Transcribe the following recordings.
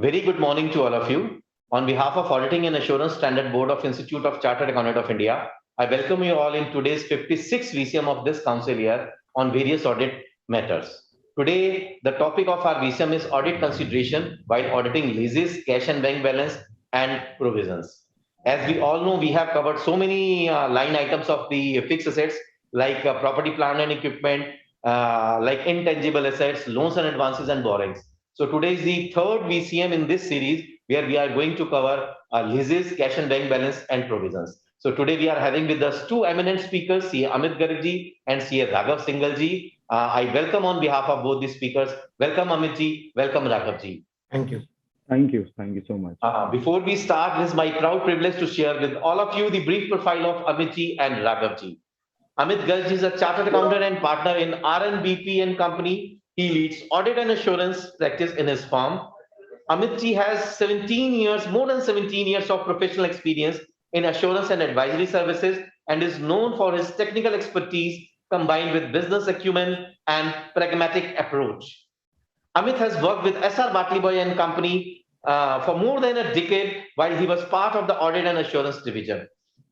Very good morning to all of you. On behalf of Auditing and Assurance Standard Board of Institute of Chartered Accountants of India, I welcome you all in today's 56th VCM of this council year on various audit matters. Today, the topic of our VCM is audit consideration while auditing leases, cash and bank balance, and provisions. As we all know, we have covered so many line items of the fixed assets like property, plant and equipment, like intangible assets, loans and advances, and borrowings. So today is the third VCM in this series where we are going to cover leases, cash and bank balance, and provisions. So today we are having with us two eminent speakers, CA Amit Garg and CA Raghav Singhal ji. I welcome on behalf of both the speakers. Welcome Amit ji, welcome Raghav ji. Thank you. Thank you. Thank you so much. Before we start, it is my proud privilege to share with all of you the brief profile of Amit ji and Raghav ji. Amit Garg is a chartered accountant and partner in RNBP and Company. He leads audit and assurance practice in his firm. Amit ji has 17 years, more than 17 years of professional experience in assurance and advisory services and is known for his technical expertise combined with business acumen and pragmatic approach. Amit has worked with SR Bartley and Company for more than a decade while he was part of the audit and assurance division.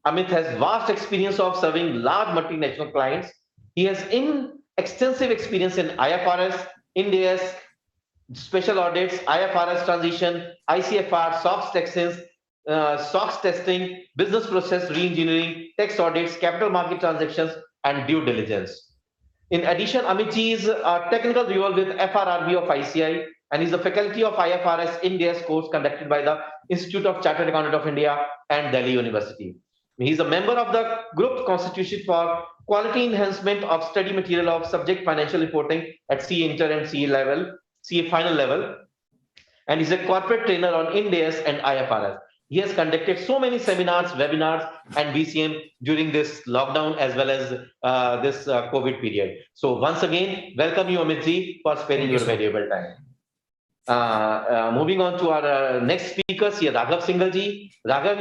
Amit has vast experience of serving large multinational clients. He has extensive experience in IFRS, IND AS, special audits, IFRS transition, ICFR, SOX testing, business process reengineering, tax audits, capital market transactions, and due diligence. In addition, Amit ji is a technical reviewer with FRRB of ICI and is a faculty of IFRS IND AS course conducted by the Institute of Chartered Accountants of India and Delhi University. He is a member of the group constituted for quality enhancement of study material of subject financial reporting at CA Inter and CA final level, and is a corporate trainer on IND AS and IFRS. He has conducted so many seminars, webinars, and VCM during this lockdown as well as this COVID period. So once again, welcome you, Amit ji, for sparing your valuable time. Moving on to our next speaker, here Raghav Singhal ji. Raghav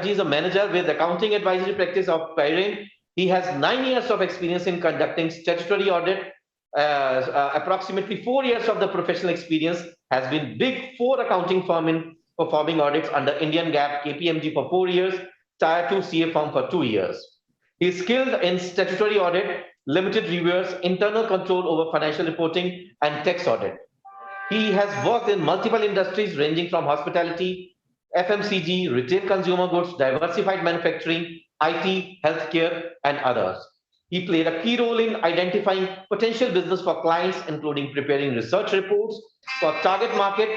ji is a manager with accounting advisory practice of Pyrin. He has 9 years of experience in conducting statutory audit. Approximately 4 years of the professional experience has been Big Four accounting firm in performing audits under Indian GAAP, KPMG for 4 years, Tier 2 CA firm for 2 years. He is skilled in statutory audit, limited reviewers, internal control over financial reporting, and tax audit. He has worked in multiple industries ranging from hospitality, FMCG, retail consumer goods, diversified manufacturing, IT, healthcare, and others. He played a key role in identifying potential business for clients, including preparing research reports for target markets,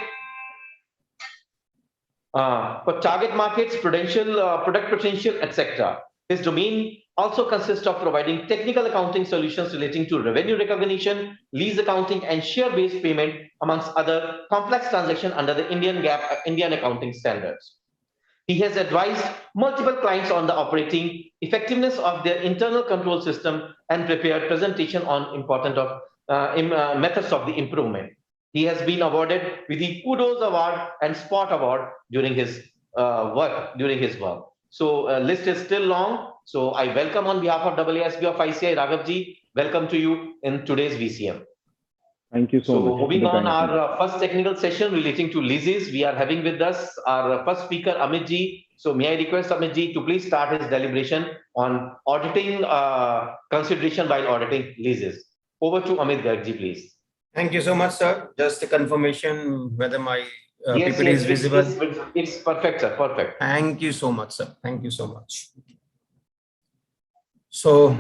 product potential, etc. His domain also consists of providing technical accounting solutions relating to revenue recognition, lease accounting, and share-based payment, amongst other complex transactions under the Indian GAAP, Indian accounting standards. He has advised multiple clients on the operating effectiveness of their internal control system and prepared presentation on important methods of the improvement. He has been awarded with the Kudos Award and Spot Award during his work. So list is still long. So I welcome on behalf of AASB of ICI, Raghav ji, welcome to you in today's VCM. Thank you so much. Moving on our first technical session relating to leases, we are having with us our first speaker, Amit ji. So may I request Amit ji to please start his deliberation on auditing consideration while auditing leases. Over to Amit Garg ji, please. Thank you so much, sir. Just a confirmation whether my yes, PPT is visible. It's perfect, sir. Perfect. Thank you so much, sir. Thank you so much. So,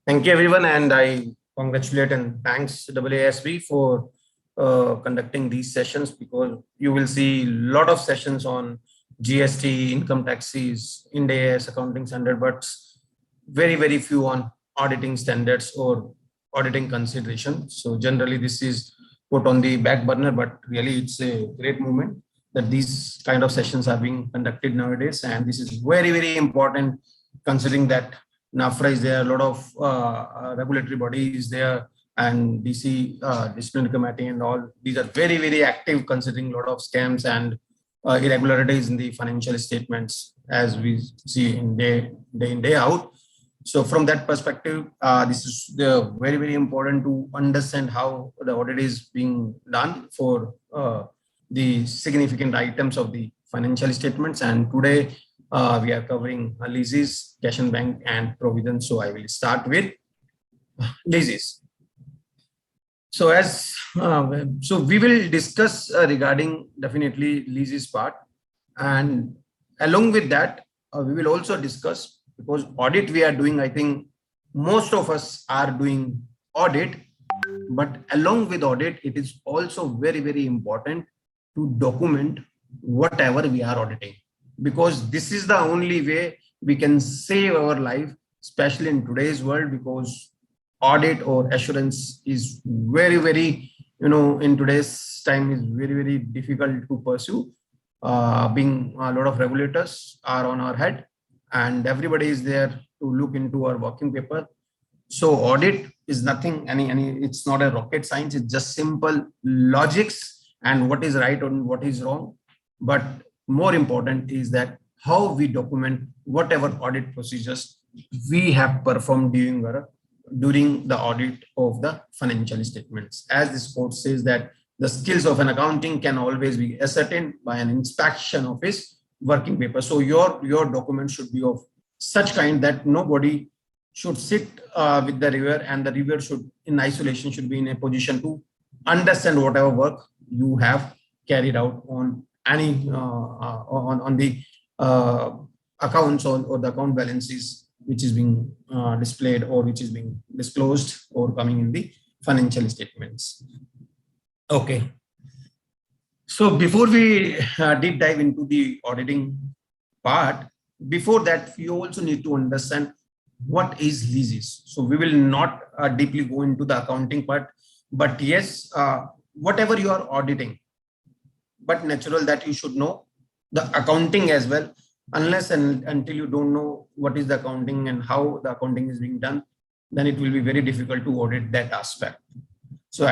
thank you everyone, and I congratulate and thanks AASB for conducting these sessions, because you will see a lot of sessions on GST, income taxes, IND AS, accounting standard, but very, very few on auditing standards or auditing consideration. So generally this is put on the back burner, but really it's a great movement that these kind of sessions are being conducted nowadays. And this is very, very important, considering that NAFRA is there, a lot of regulatory bodies there, and DC disciplinary committee and all. These are very, very active, considering a lot of scams and irregularities in the financial statements, as we see in day in, day out. So from that perspective, this is very, very important to understand how the audit is being done for the significant items of the financial statements. And today we are covering leases, cash and bank, and provision. So I will start with leases. So so we will discuss regarding definitely leases part, and along with that we will also discuss, because audit we are doing, I think most of us are doing audit, but along with audit it is also very, very important to document whatever we are auditing, because this is the only way we can save our life, especially in today's world, because audit or assurance is very, very, in today's time is very, very difficult to pursue, being a lot of regulators are on our head and everybody is there to look into our working paper. So audit is nothing, it's not a rocket science, it's just simple logics and what is right and what is wrong. But more important is that how we document whatever audit procedures we have performed during the audit of the financial statements. As this quote says that the skills of an accounting can always be ascertained by an inspection of his working paper. So your document should be of such kind that nobody should sit with the reviewer, and the reviewer should in isolation should be in a position to understand whatever work you have carried out on any on the accounts or the account balances which is being displayed or which is being disclosed or coming in the financial statements. Okay. So before we deep dive into the auditing part, before that, you also need to understand what is leases. So we will not deeply go into the accounting part, but yes, whatever you are auditing, but natural that you should know the accounting as well. Unless and until you don't know what is the accounting and how the accounting is being done, then it will be very difficult to audit that aspect. So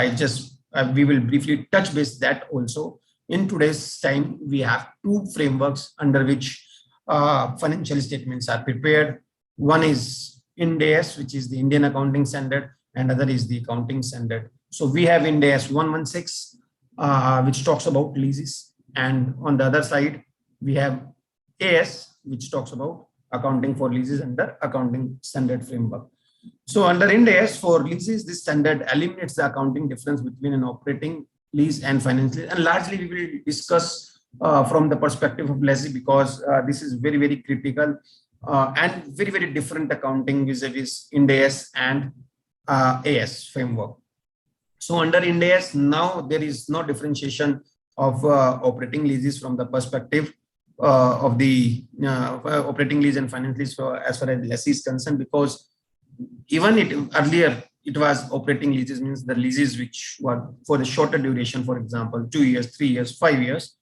we will briefly touch base that also. In today's time, we have two frameworks under which financial statements are prepared. One is IND AS, which is the Indian Accounting Standard, and other is the Accounting Standard. So we have IND AS 116, which talks about leases, and on the other side, we have AS, which talks about accounting for leases under Accounting Standard framework. So under IND AS for leases, this standard eliminates the accounting difference between an operating lease and finance lease. And largely we will discuss from the perspective of lessee, because this is very, very critical and very, very different accounting vis-a-vis IND AS and AS framework. So under IND AS, now there is no differentiation of operating leases from the perspective of the operating lease and finance lease as far as lessee is concerned, because even earlier it was operating leases, means the leases which were for the shorter duration, for example 2 years, 3 years, 5 years,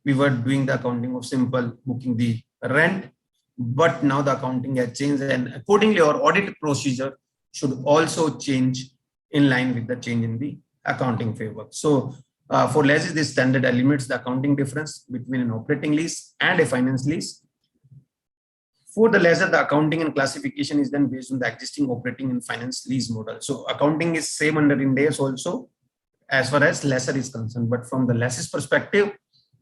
we were doing the accounting of simple booking the rent. But now the accounting has changed, and accordingly our audit procedure should also change in line with the change in the accounting framework. So for lessees, this standard eliminates the accounting difference between an operating lease and a finance lease. For the lessor, the accounting and classification is then based on the existing operating and finance lease model. So accounting is same under IND AS also as far as lessor is concerned, but from the lessee's perspective,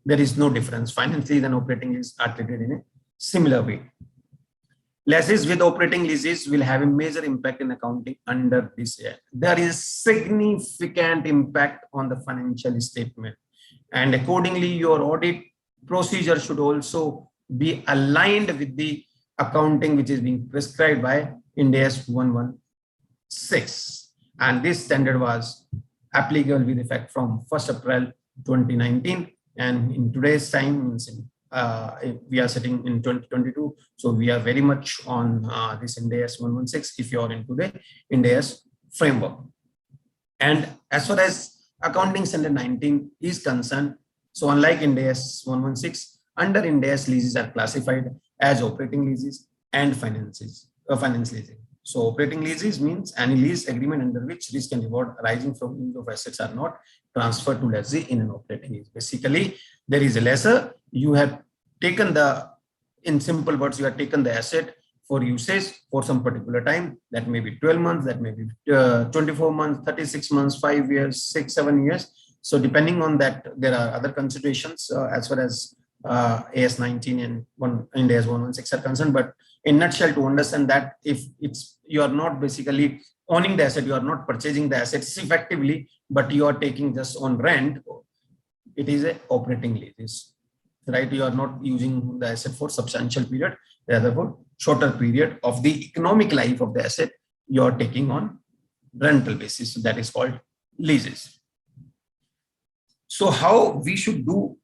there is no difference. Finance lease and operating lease are treated in a similar way. Lessees with operating leases will have a major impact in accounting under this year. There is significant impact on the financial statement, and accordingly your audit procedure should also be aligned with the accounting which is being prescribed by IND AS 116, and this standard was applicable with effect from 1st April 2019, and in today's time we are sitting in 2022, so we are very much on this IND AS 116 if you are into the IND AS framework. And as far as accounting standard 19 is concerned, so unlike IND AS 116, under IND AS leases are classified as operating leases and finance leasing. So operating leases means any lease agreement under which risk and reward arising from use of assets are not transferred to lessee in an operating lease. Basically, there is a lessor, you have taken in simple words, you have taken the asset for usage for some particular time. That may be 12 months, that may be 24 months, 36 months, 5 years, 6, 7 years. So depending on that, there are other considerations as far as AS 19 and IND AS 116 are concerned. But in nutshell, to understand that if you are not basically owning the asset, you are not purchasing the assets effectively, but you are taking just on rent, it is a operating leases, right? You are not using the asset for substantial period, rather for shorter period of the economic life of the asset you are taking on rental basis. So that is called leases. So how we should do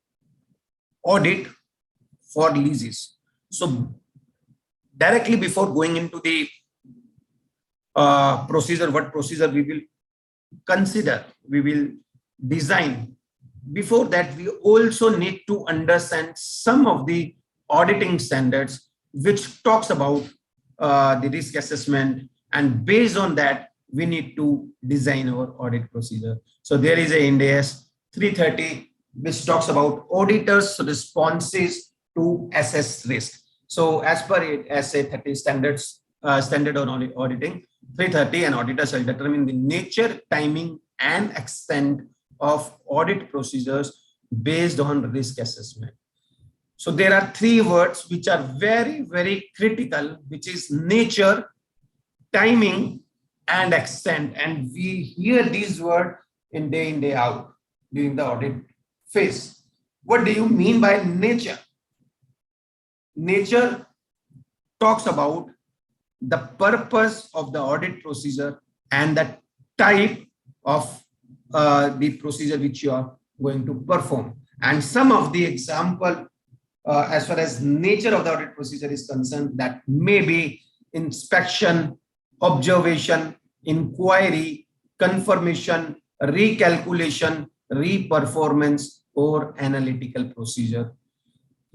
audit for leases? So directly before going into the procedure, what procedure we will consider, we will design. Before that, we also need to understand some of the auditing standards which talks about the risk assessment, and based on that we need to design our audit procedure. So there is a IND AS 330 which talks about auditors' responses to assess risk. So as per it, SA 30 standards, standard on auditing 330, an auditor shall determine the nature, timing, and extent of audit procedures based on risk assessment. So there are three words which are very, very critical, which is nature, timing, and extent. And we hear these words in day out during the audit phase. What do you mean by nature? Nature talks about the purpose of the audit procedure and the type of the procedure which you are going to perform. And some of the example as far as nature of the audit procedure is concerned, that may be inspection, observation, inquiry, confirmation, recalculation, reperformance, or analytical procedure.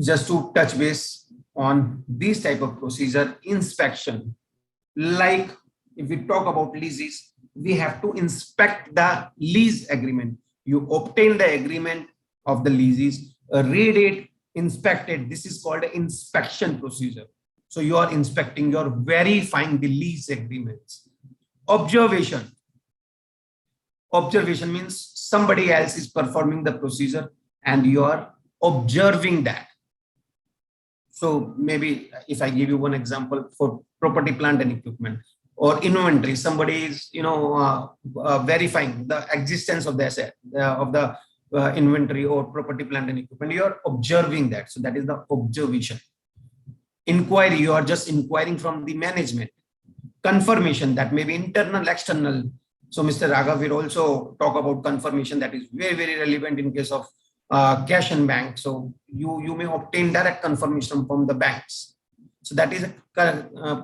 Just to touch base on these type of procedure, inspection, like if we talk about leases, we have to inspect the lease agreement. You obtain the agreement of the leases, read it, inspect it. This is called an inspection procedure. So you are inspecting, you are verifying the lease agreements. Observation. Observation means somebody else is performing the procedure and you are observing that. So maybe if I give you one example for property, plant and equipment, or inventory, somebody is verifying the existence of the asset, of the inventory or property, plant and equipment. You are observing that. So that is the observation. Inquiry, you are just inquiring from the management. Confirmation, that may be internal, external. So Mr. Raghav will also talk about confirmation, that is very, very relevant in case of cash and bank. So you may obtain direct confirmation from the banks. So that is a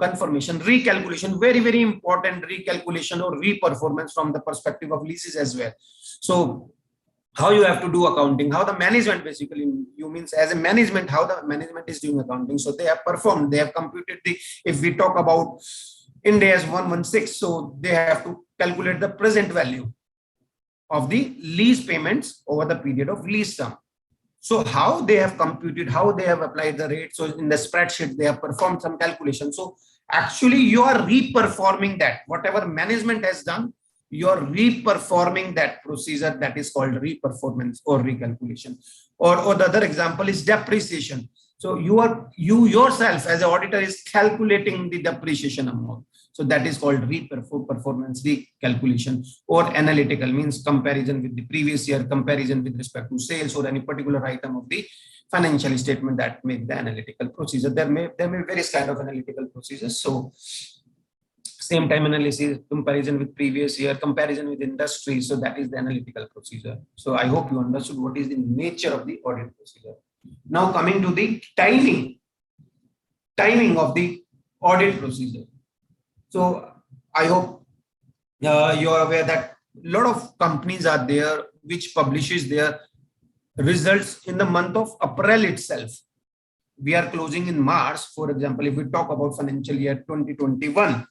confirmation. Recalculation, very, very important, recalculation or reperformance from the perspective of leases as well. So how you have to do accounting, how the management, basically you means as a management, how the management is doing accounting. So they have performed, they have computed the, if we talk about IND AS 116, so they have to calculate the present value of the lease payments over the period of lease term. So how they have computed, how they have applied the rate. So in the spreadsheet, they have performed some calculation. So actually you are reperforming that. Whatever management has done, you are reperforming that procedure, that is called reperformance or recalculation. Or the other example is depreciation. So you yourself as an auditor is calculating the depreciation amount. So that is called reperformance recalculation. Or analytical means comparison with the previous year, comparison with respect to sales or any particular item of the financial statement, that may be the analytical procedure. There may be various kind of analytical procedures. So same time analysis, comparison with previous year, comparison with industry. So that is the analytical procedure. So I hope you understood what is the nature of the audit procedure. Now coming to the timing of the audit procedure. So I hope you are aware that a lot of companies are there which publishes their results in the month of April itself. We are closing in March. For example, if we talk about financial year 2021,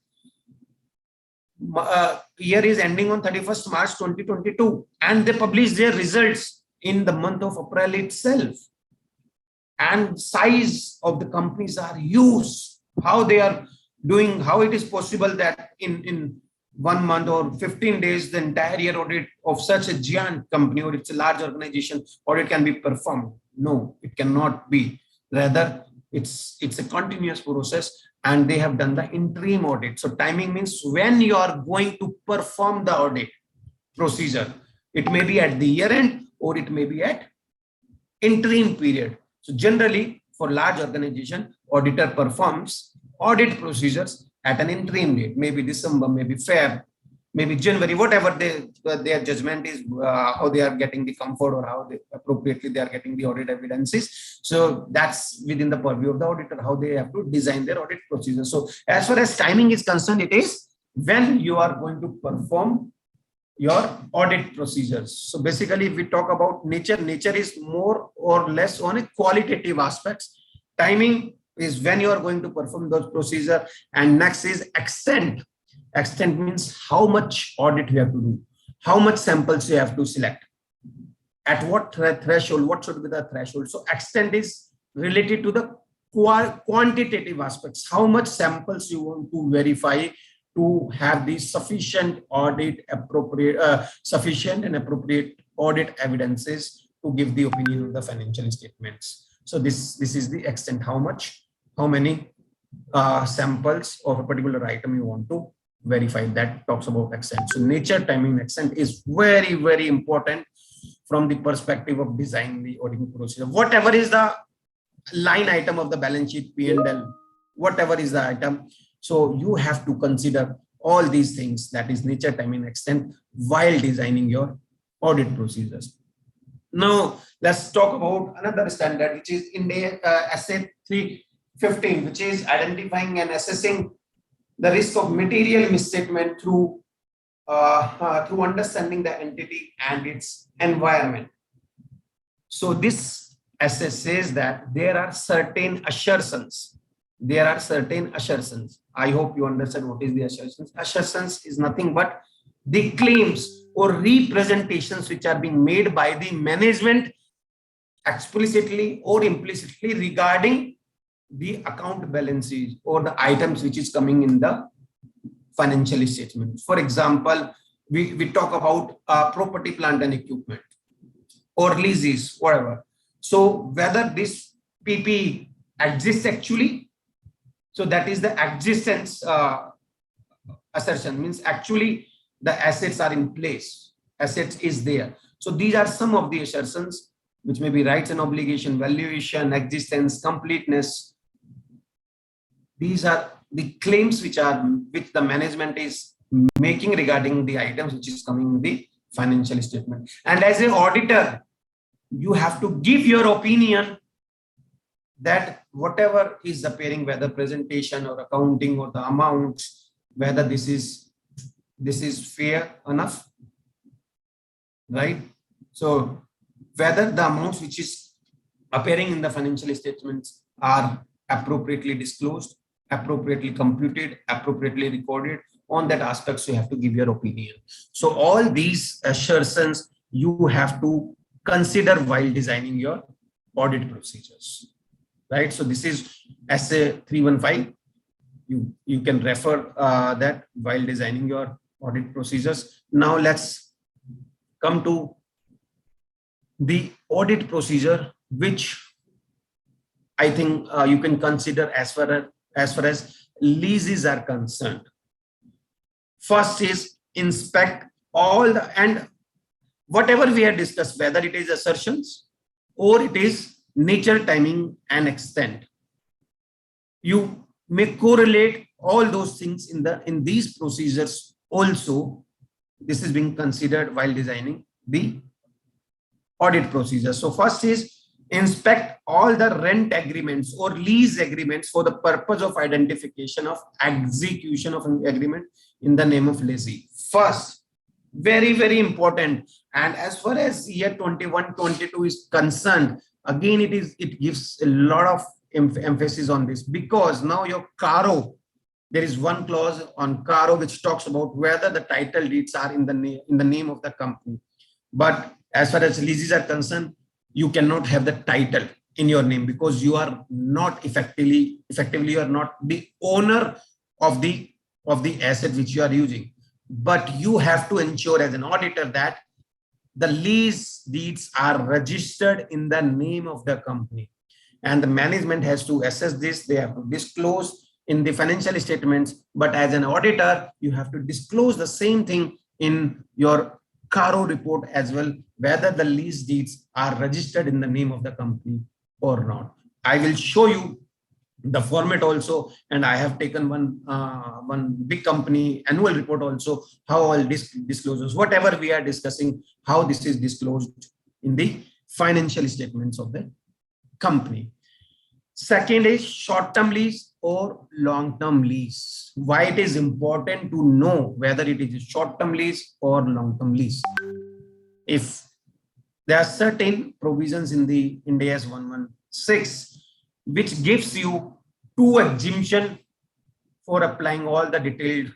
year is ending on 31st March 2022, and they publish their results in the month of April itself. And size of the companies are huge. How they are doing, how it is possible that in 1 month or 15 days, the entire year audit of such a giant company or it's a large organization, audit can be performed. No, it cannot be. Rather, it's a continuous process, and they have done the interim audit. So timing means when you are going to perform the audit procedure. It may be at the year end or it may be at interim period. So generally, for large organization, auditor performs audit procedures at an interim date, maybe December, maybe Feb, maybe January, whatever their judgment is, how they are getting the comfort or how they appropriately they are getting the audit evidences. So that's within the purview of the auditor, how they have to design their audit procedure. So as far as timing is concerned, it is when you are going to perform your audit procedures. So basically, if we talk about nature is more or less on a qualitative aspects. Timing is when you are going to perform those procedure, and next is extent. Extent means how much audit you have to do, how much samples you have to select, at what threshold, what should be the threshold. So extent is related to the quantitative aspects, how much samples you want to verify to have the sufficient and appropriate audit evidences to give the opinion of the financial statements. So this is the extent, how many samples of a particular item you want to verify. That talks about extent. So nature, timing, extent is very, very important from the perspective of designing the auditing procedure. Whatever is the line item of the balance sheet, P&L, whatever is the item, so you have to consider all these things, that is nature, timing, extent, while designing your audit procedures. Now, let's talk about another standard, which is IND AS 315, which is identifying and assessing the risk of material misstatement through understanding the entity and its environment. So this assess says that there are certain assertions. I hope you understand what is the assertions. Assertions is nothing but the claims or representations which are being made by the management explicitly or implicitly regarding the account balances or the items which is coming in the financial statement. For example, we talk about property, plant and equipment or leases, whatever. So whether this PP exists actually, so that is the existence assertion, means actually the assets are in place, assets is there. So these are some of the assertions which may be rights and obligation, valuation, existence, completeness. These are the claims which the management is making regarding the items which is coming in the financial statement. And as an auditor, you have to give your opinion that whatever is appearing, whether presentation or accounting or the amounts, whether this is fair enough, right? So whether the amounts which is appearing in the financial statements are appropriately disclosed, appropriately computed, appropriately recorded, on that aspects you have to give your opinion. So all these assertions you have to consider while designing your audit procedures, right? So this is SA 315. You can refer that while designing your audit procedures. Now let's come to the audit procedure, which I think you can consider as far as leases are concerned. First is inspect all the, and whatever we have discussed, whether it is assertions or it is nature, timing and extent, you may correlate all those things in these procedures also. This is being considered while designing the audit procedure. So first is inspect all the rent agreements or lease agreements for the purpose of identification of execution of an agreement in the name of lessee. First, very, very important. And as far as year 21-22 is concerned, again, it gives a lot of emphasis on this, because now your CARO, there is one clause on CARO which talks about whether the title deeds are in the name of the company. But as far as leases are concerned, you cannot have the title in your name, because you are not effectively you are not the owner of the asset which you are using. but you have to ensure as an auditor that the lease deeds are registered in the name of the company, and the management has to assess this. They have to disclose in the financial statements, but as an auditor, you have to disclose the same thing in your CARO report as well, whether the lease deeds are registered in the name of the company or not. I will show you the format also, and I have taken one big company annual report also, how all this disclosures, whatever we are discussing, how this is disclosed in the financial statements of the company. Second is short-term lease or long-term lease. Why it is important to know whether it is a short-term lease or long-term lease? If there are certain provisions in the IND AS 116 which gives you two exemption for applying all the detailed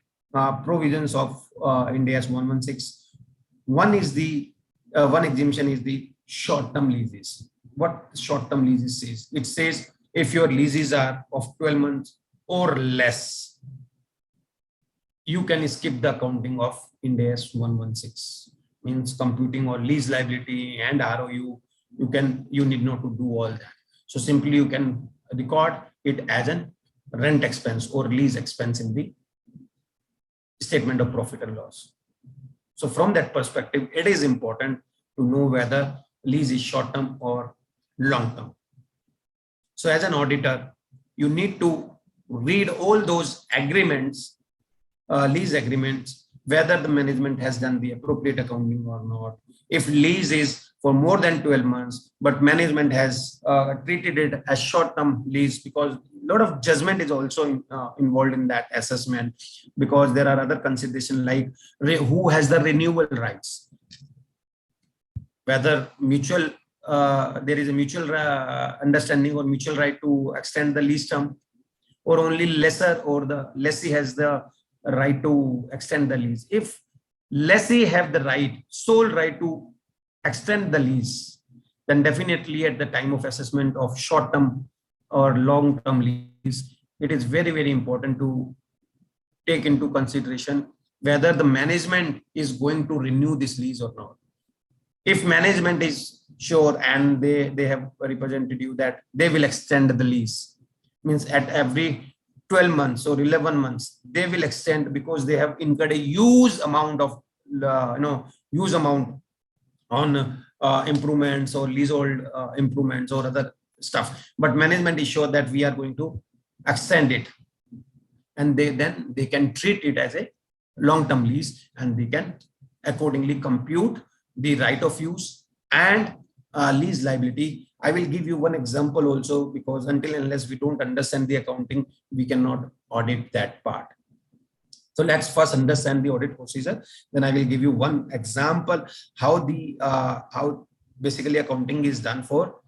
provisions of IND AS 116. One is the one exemption is the short-term leases. What short-term leases says? It says if your leases are of 12 months or less, you can skip the accounting of IND AS 116. Means computing or lease liability and ROU. You need not to do all that. So simply you can record it as an rent expense or lease expense in the statement of profit and loss. So from that perspective, it is important to know whether lease is short-term or long-term. So as an auditor, you need to read all those agreements, lease agreements, whether the management has done the appropriate accounting or not. If lease is for more than 12 months, but management has treated it as short-term lease, because a lot of judgment is also involved in that assessment, because there are other considerations like who has the renewal rights, whether there is a mutual understanding or mutual right to extend the lease term, or only lessor or the lessee has the right to extend the lease. If lessee have the right, sole right to extend the lease, then definitely at the time of assessment of short-term or long-term lease, it is very, very important to take into consideration whether the management is going to renew this lease or not. If management is sure and they have represented you that they will extend the lease, means at every 12 months or 11 months, they will extend because they have incurred a huge amount of, huge amount on improvements or leasehold improvements or other stuff. But management is sure that we are going to extend it, and then they can treat it as a long-term lease, and they can accordingly compute the right of use and lease liability. I will give you one example also, because until unless we don't understand the accounting, we cannot audit that part. So let's first understand the audit procedure. Then I will give you one example how basically accounting is done for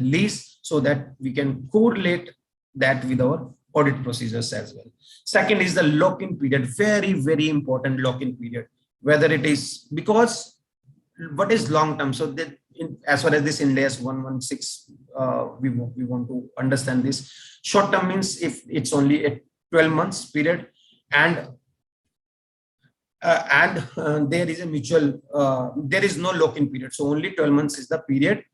lease, so that we can correlate that with our audit procedures as well. Second is the lock-in period. Very, very important lock-in period. Whether it is, because what is long term? So that as far as this IND AS 116, we want to understand this. Short term means if it's only a 12 months period, and there is a mutual, there is no lock-in period. So only 12 months is the period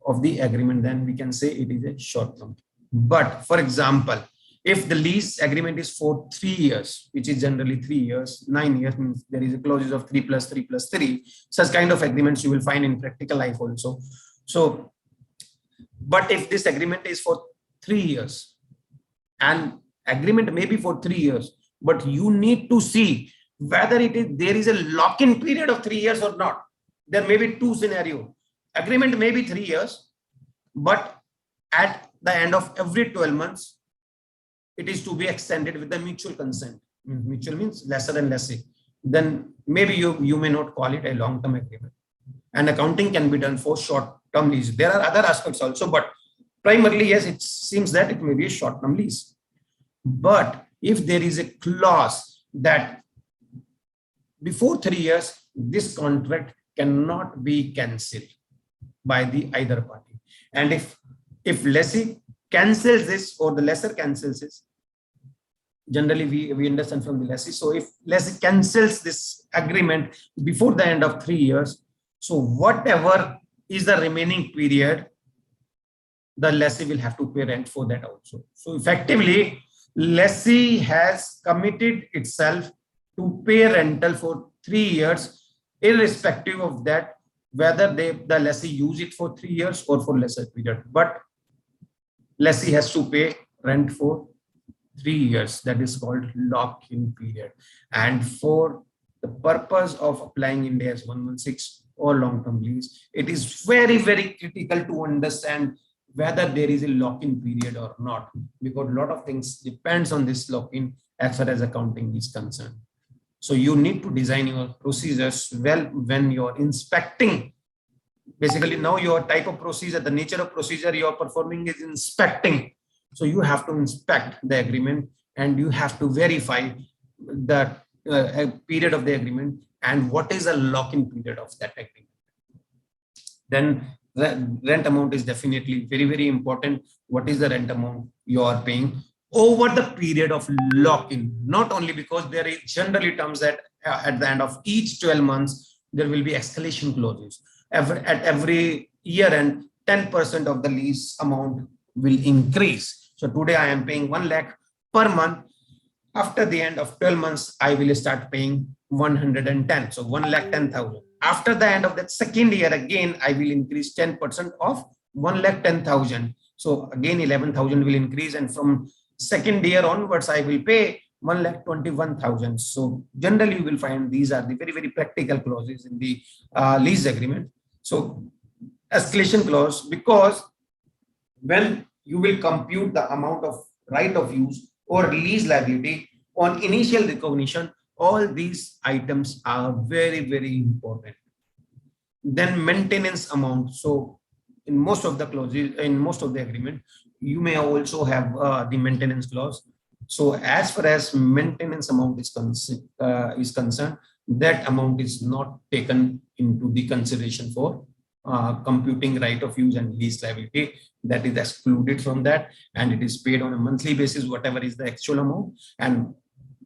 of the agreement. Then we can say it is a short term. But for example, if the lease agreement is for 3 years, which is generally 3 years, 9 years means there is a clauses of 3 plus 3 plus 3. Such kind of agreements you will find in practical life also. So, but if this agreement is for 3 years, and agreement may be for 3 years, but you need to see whether there is a lock-in period of 3 years or not. There may be two scenarios. Agreement may be 3 years, but at the end of every 12 months, it is to be extended with the mutual consent. Mutual means lessor and lessee. Then maybe you may not call it a long-term agreement. And accounting can be done for short-term lease. There are other aspects also, but primarily, yes, it seems that it may be a short-term lease. But if there is a clause that before 3 years, this contract cannot be cancelled by the either party. And if lessee cancels this or the lessor cancels this, generally we understand from the lessee. So if lessee cancels this agreement before the end of 3 years, so whatever is the remaining period, the lessee will have to pay rent for that also. So effectively, lessee has committed itself to pay rental for 3 years, irrespective of that, whether the lessee use it for 3 years or for lesser period. But lessee has to pay rent for 3 years. That is called lock-in period. And for the purpose of applying IND AS 116 or long-term lease, it is very, very critical to understand whether there is a lock-in period or not, because a lot of things depends on this lock-in as far as accounting is concerned. So you need to design your procedures well when you're inspecting. Basically, now your type of procedure, the nature of procedure you're performing is inspecting. So you have to inspect the agreement and you have to verify the period of the agreement and what is the lock-in period of that agreement. Then the rent amount is definitely very, very important. What is the rent amount you are paying over the period of lock-in? Not only because there is generally terms that at the end of each 12 months, there will be escalation clauses. At every year end, 10% of the lease amount will increase. So today I am paying 1 lakh per month. After the end of 12 months, I will start paying 110. So 1,10,000. After the end of that second year, again, I will increase 10% of 1,10,000. So again, 11,000 will increase. And from second year onwards, I will pay 1,21,000. So generally, you will find these are the very, very practical clauses in the lease agreement. So escalation clause, because when you will compute the amount of right of use or lease liability on initial recognition, all these items are very, very important. Then maintenance amount. So in most of the clauses, in most of the agreement, you may also have the maintenance clause. So as far as maintenance amount is concerned, that amount is not taken into the consideration for computing right of use and lease liability. That is excluded from that, and it is paid on a monthly basis, whatever is the actual amount. And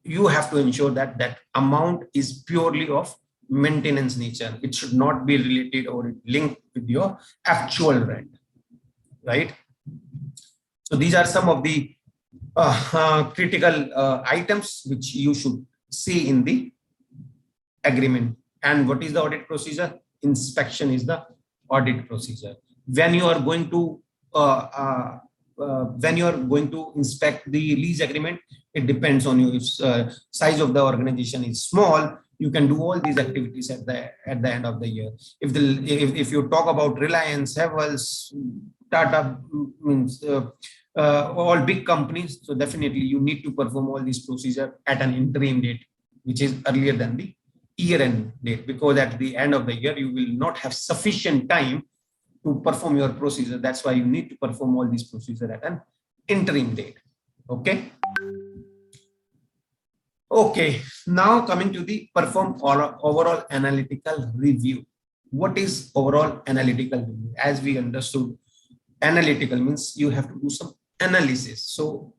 you have to ensure that that amount is purely of maintenance nature. It should not be related or linked with your actual rent, right? So these are some of the critical items which you should see in the agreement. And what is the audit procedure? Inspection is the audit procedure. When you are going to inspect the lease agreement, it depends on you. If size of the organization is small, you can do all these activities at the end of the year. If you talk about Reliance, Havells, Tata, means all big companies, so definitely you need to perform all these procedure at an interim date, which is earlier than the year-end date, because at the end of the year you will not have sufficient time to perform your procedure. That's why you need to perform all these procedures at an interim date. Okay. Okay. Now coming to the perform overall analytical review. What is overall analytical review? As we understood, analytical means you have to do some analysis. So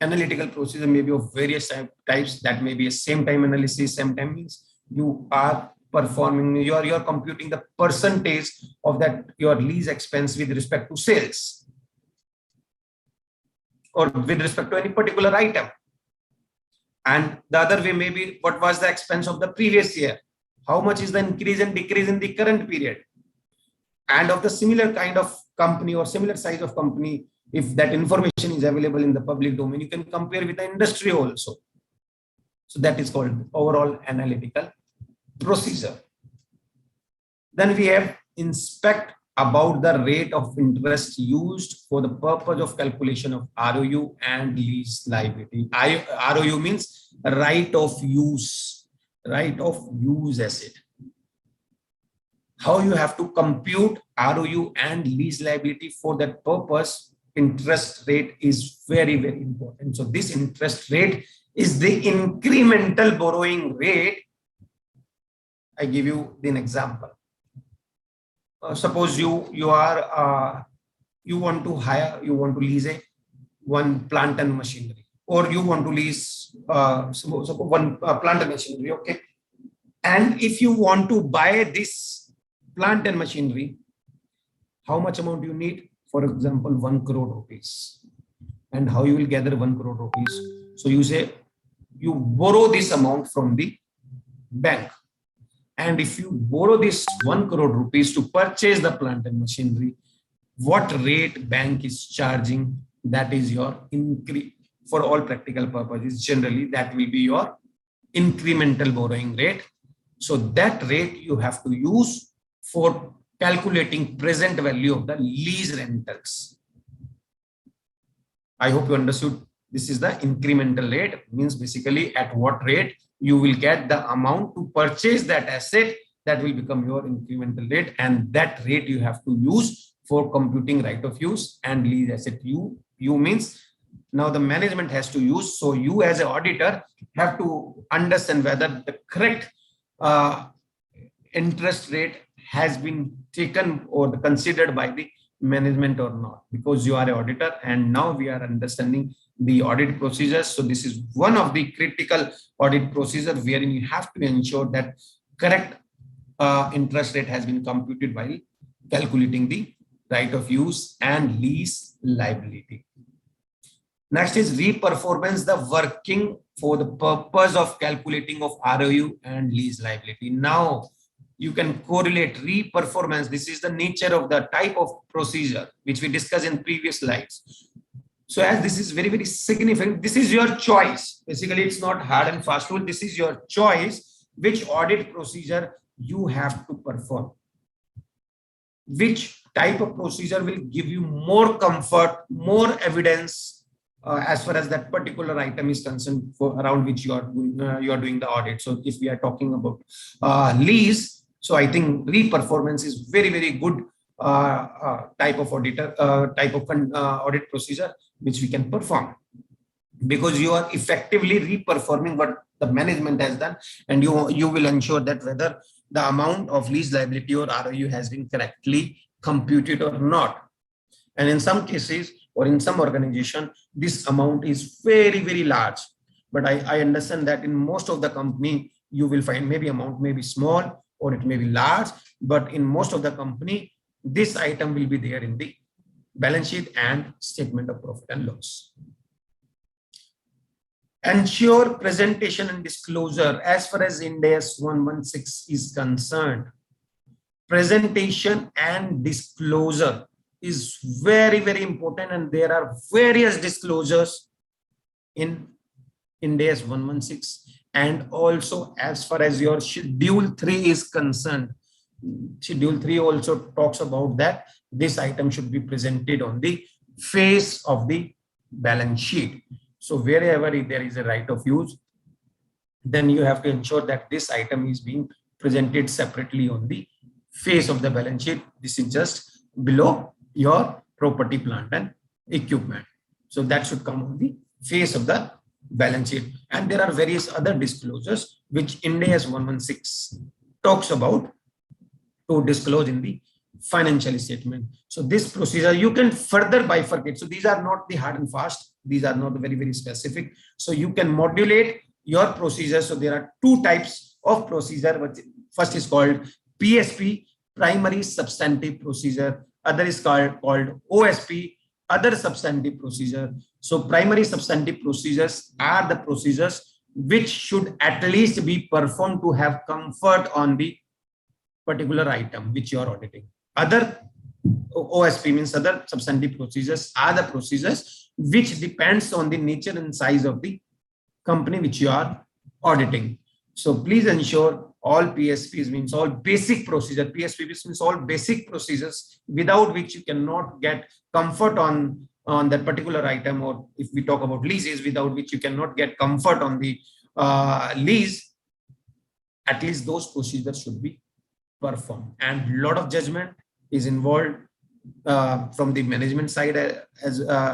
analytical procedure may be of various types. That may be a same time analysis. Same time means you are performing, you are computing the percentage of that your lease expense with respect to sales or with respect to any particular item. And the other way may be what was the expense of the previous year, how much is the increase and decrease in the current period, and of the similar kind of company or similar size of company, if that information is available in the public domain, you can compare with the industry also. So that is called overall analytical procedure. Then we have inspect about the rate of interest used for the purpose of calculation of ROU and lease liability. ROU means right of use asset. How you have to compute ROU and lease liability for that purpose, interest rate is very, very important. So this interest rate is the incremental borrowing rate. I give you an example. Suppose you want to lease one plant and machinery. or you want to lease suppose one plant and machinery, okay? And if you want to buy this plant and machinery, how much amount you need? For example, 1 crore rupees. And how you will gather 1 crore rupees? So you say you borrow this amount from the bank. And if you borrow this 1 crore rupees to purchase the plant and machinery, what rate bank is charging? That is your increase. For all practical purposes, generally that will be your incremental borrowing rate. So that rate you have to use for calculating present value of the lease rentals. I hope you understood. This is the incremental rate, means basically at what rate you will get the amount to purchase that asset. That will become your incremental rate, and that rate you have to use for computing right of use and lease asset. You means now the management has to use. So you as an auditor have to understand whether the correct interest rate has been taken or considered by the management or not, because you are an auditor, and now we are understanding the audit procedures. So this is one of the critical audit procedure wherein you have to ensure that correct interest rate has been computed while calculating the right of use and lease liability. Next is reperformance, the working for the purpose of calculating of ROU and lease liability. Now you can correlate reperformance. This is the nature of the type of procedure which we discussed in previous slides. So as this is very, very significant, this is your choice. Basically, it's not hard and fast rule. This is your choice, which audit procedure you have to perform. Which type of procedure will give you more comfort, more evidence as far as that particular item is concerned, for around which you are doing the audit. So if we are talking about lease, so I think reperformance is very, very good type of audit procedure which we can perform, because you are effectively reperforming what the management has done, and you will ensure that whether the amount of lease liability or ROU has been correctly computed or not. And in some cases or in some organization, this amount is very, very large. But I understand that in most of the company, you will find maybe amount may be small or it may be large, but in most of the company, this item will be there in the balance sheet and statement of profit and loss. Ensure presentation and disclosure. As far as IND AS 116 is concerned, presentation and disclosure is very, very important, and there are various disclosures in IND AS 116. And also as far as your schedule 3 is concerned, schedule 3 also talks about that this item should be presented on the face of the balance sheet. So wherever there is a right of use, then you have to ensure that this item is being presented separately on the face of the balance sheet. This is just below your property, plant and equipment. So that should come on the face of the balance sheet. And there are various other disclosures which IND AS 116 talks about to disclose in the financial statement. So this procedure you can further bifurcate. So these are not the hard and fast. These are not very, very specific. So you can modulate your procedure. So there are two types of procedure. First is called PSP, primary substantive procedure. Other is called OSP, other substantive procedure. So primary substantive procedures are the procedures which should at least be performed to have comfort on the particular item which you are auditing. Other OSP means other substantive procedures are the procedures which depends on the nature and size of the company which you are auditing. So please ensure all PSPs means all basic procedure. PSP means all basic procedures without which you cannot get comfort on that particular item, or if we talk about leases, without which you cannot get comfort on the lease. At least those procedures should be performed, and a lot of judgment is involved from the management side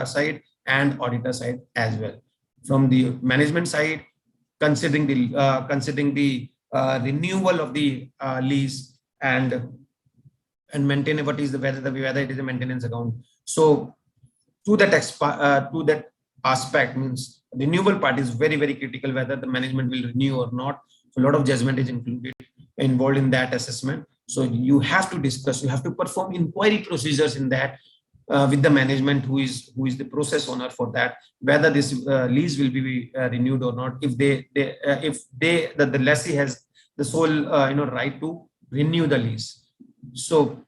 side and auditor side as well. From the management side, considering the renewal of the lease and maintain what is the whether it is a maintenance account. So to that aspect, means renewable part is very, very critical, whether the management will renew or not. So a lot of judgment is involved in that assessment. So you have to discuss, you have to perform inquiry procedures in that with the management, who is the process owner for that, whether this lease will be renewed or not. If the lessee has the sole right to renew the lease. So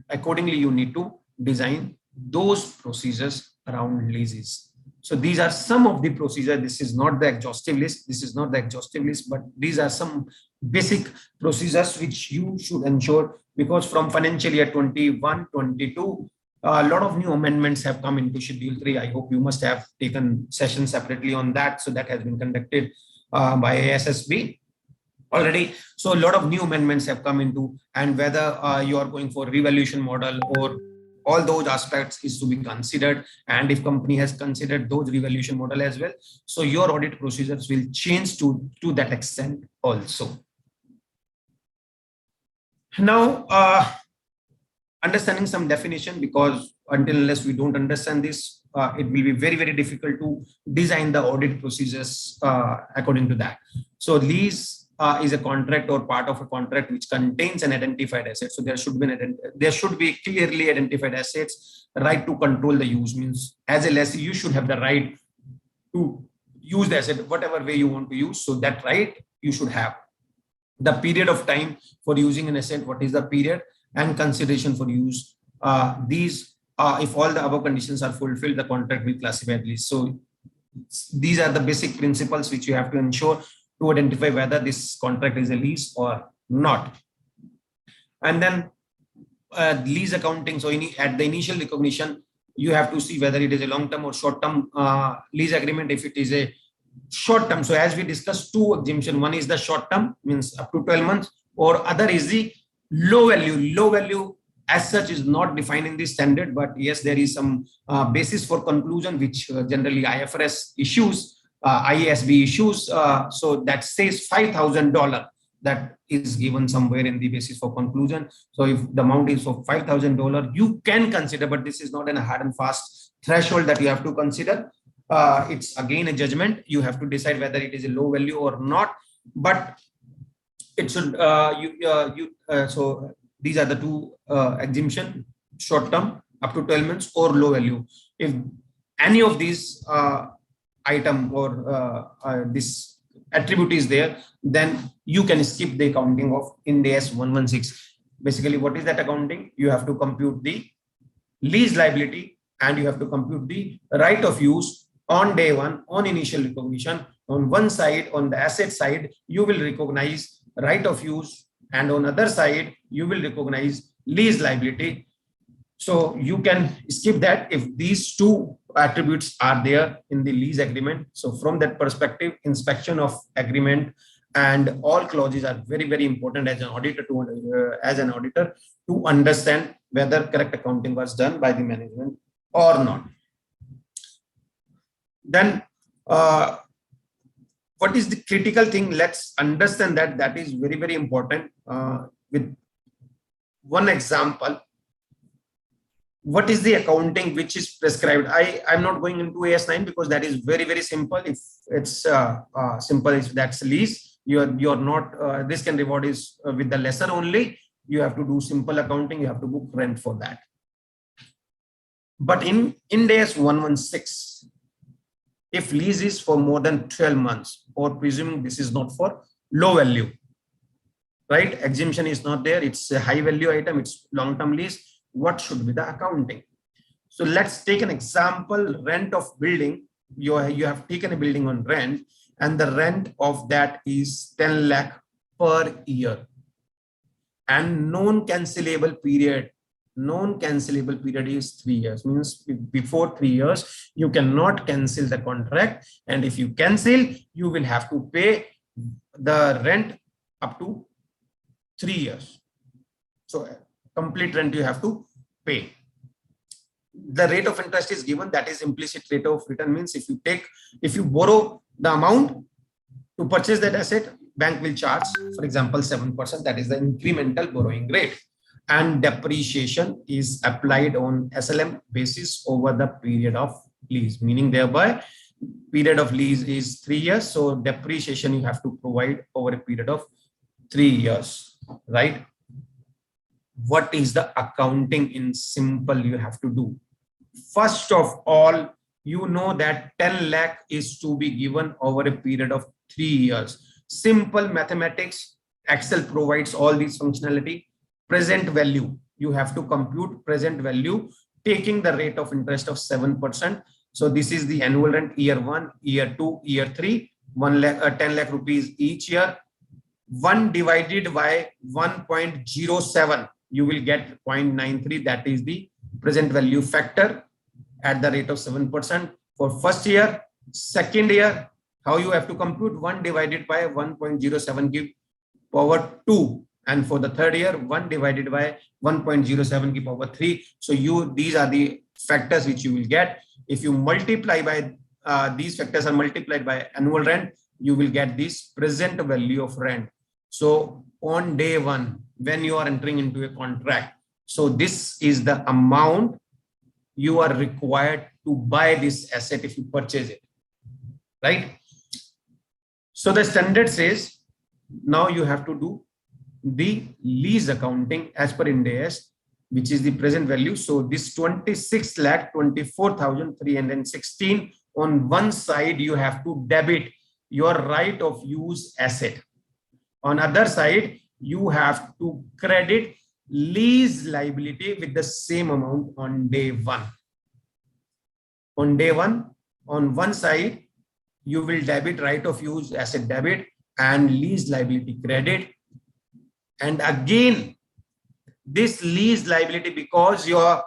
accordingly, you need to design those procedures around leases. So these are some of the procedures. This is not the exhaustive list. This is not the exhaustive list, but these are some basic procedures which you should ensure, because from financial year 21-22, a lot of new amendments have come into Schedule 3. I hope you must have taken sessions separately on that. So that has been conducted by ASSB already. So a lot of new amendments have come into, and whether you are going for revaluation model or all those aspects is to be considered. And if company has considered those revaluation model as well, so your audit procedures will change to that extent also. Now, understanding some definition, because until unless we don't understand this, it will be very, very difficult to design the audit procedures according to that. So lease is a contract or part of a contract which contains an identified asset. So there should be clearly identified assets. Right to control the use, means as a lessee, you should have the right to use the asset whatever way you want to use. So that right you should have. The period of time for using an asset, what is the period, and consideration for use. If all the above conditions are fulfilled, the contract will classify as lease. So these are the basic principles which you have to ensure to identify whether this contract is a lease or not. And then lease accounting. So at the initial recognition, you have to see whether it is a long-term or short-term lease agreement. If it is a short-term, so as we discussed, two exemptions. One is the short-term, means up to 12 months, or other is the low value. Low value as such is not defined in the standard, but yes, there is some basis for conclusion which generally IFRS issues, IASB issues. So that says $5,000, that is given somewhere in the basis for conclusion. So if the amount is for $5,000, you can consider, but this is not a hard and fast threshold that you have to consider. It's again a judgment. You have to decide whether it is a low value or not, but it should so these are the two exemption: short term up to 12 months or low value. If any of these item or this attribute is there, then you can skip the accounting of IND AS 116. Basically, what is that accounting? You have to compute the lease liability and you have to compute the right of use on day one, on initial recognition. On one side, on the asset side, you will recognize right of use, and on other side, you will recognize lease liability. So you can skip that if these two attributes are there in the lease agreement. So from that perspective, inspection of agreement and all clauses are very, very important as an auditor to understand whether correct accounting was done by the management or not. Then what is the critical thing? Let's understand that is very, very important. With one example, what is the accounting which is prescribed? I'm not going into AS9 because that is very, very simple. If it's simple, if that's lease, you're not risk and reward is with the lesser only. You have to do simple accounting. You have to book rent for that. But in IND AS 116, if lease is for more than 12 months, or presuming this is not for low value, right? Exemption is not there. It's a high value item. It's long-term lease. What should be the accounting? So let's take an example: rent of building. You have taken a building on rent, and the rent of that is 10 lakh per year, and non-cancelable period is 3 years. Means before 3 years you cannot cancel the contract, and if you cancel, you will have to pay the rent up to 3 years. So complete rent you have to pay. The rate of interest is given, that is implicit rate of return. Means if you borrow the amount to purchase that asset, bank will charge, for example, 7%. That is the incremental borrowing rate. And depreciation is applied on SLM basis over the period of lease, meaning thereby period of lease is 3 years. So depreciation you have to provide over a period of 3 years, right? What is the accounting in simple you have to do? First of all, you know that 10 lakh is to be given over a period of 3 years. Simple mathematics, Excel provides all these functionality. Present value, you have to compute present value taking the rate of interest of 7%. So this is the annual rent year 1, year 2, year 3, 10 lakh rupees each year. 1 divided by 1.07, you will get 0.93. That is the present value factor at the rate of 7% for first year. Second year, how you have to compute? 1 divided by 1.07 give power 2. And for the third year, 1 divided by 1.07 give power 3. So these are the factors which you will get. If you multiply by these factors are multiplied by annual rent, you will get this present value of rent. So on day 1, when you are entering into a contract, so this is the amount you are required to buy this asset if you purchase it, right? So the standard says now you have to do the lease accounting as per IND AS, which is the present value. So this 26,24,316 on one side, you have to debit your right of use asset. On other side, you have to credit lease liability with the same amount on day 1. On day 1, on one side, you will debit right of use asset debit and lease liability credit. And again, this lease liability, because your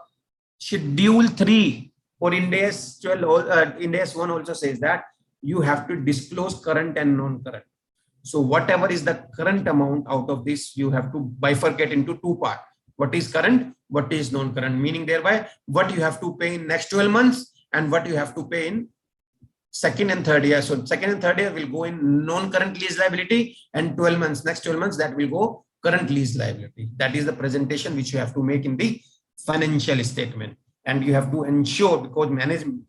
schedule 3 or IND AS 12, IND AS 1 also says that you have to disclose current and non-current. So whatever is the current amount out of this, you have to bifurcate into 2 parts. What is current, what is non-current, meaning thereby what you have to pay in next 12 months and what you have to pay in second and third year. So second and third year will go in non-current lease liability, and 12 months, next 12 months, that will go current lease liability. That is the presentation which you have to make in the financial statement. And you have to ensure, because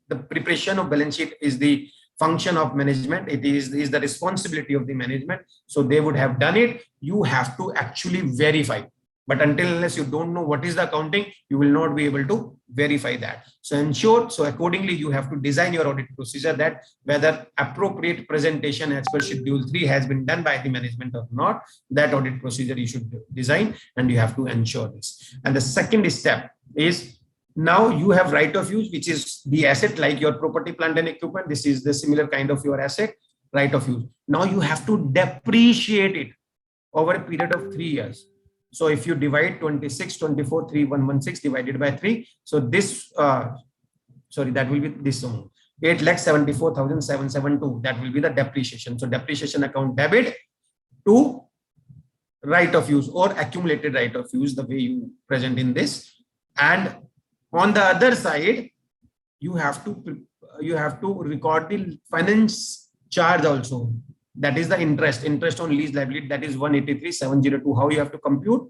the preparation of balance sheet is the function of management. It is the responsibility of the management. So they would have done it. You have to actually verify. But unless you don't know what is the accounting, you will not be able to verify that. So ensure, so accordingly, you have to design your audit procedure that whether appropriate presentation as per schedule 3 has been done by the management or not. That audit procedure you should design, and you have to ensure this. And the second step is, now you have right of use, which is the asset like your property, plant and equipment. This is the similar kind of your asset, right of use. Now you have to depreciate it over a period of 3 years. So if you divide 26,24,3,116 divided by 3, so this, that will be this amount, 8,74,772. That will be the depreciation. So depreciation account debit to right of use or accumulated right of use, the way you present in this. And on the other side, you have to record the finance charge also. That is the interest on lease liability. That is 183,702. How you have to compute?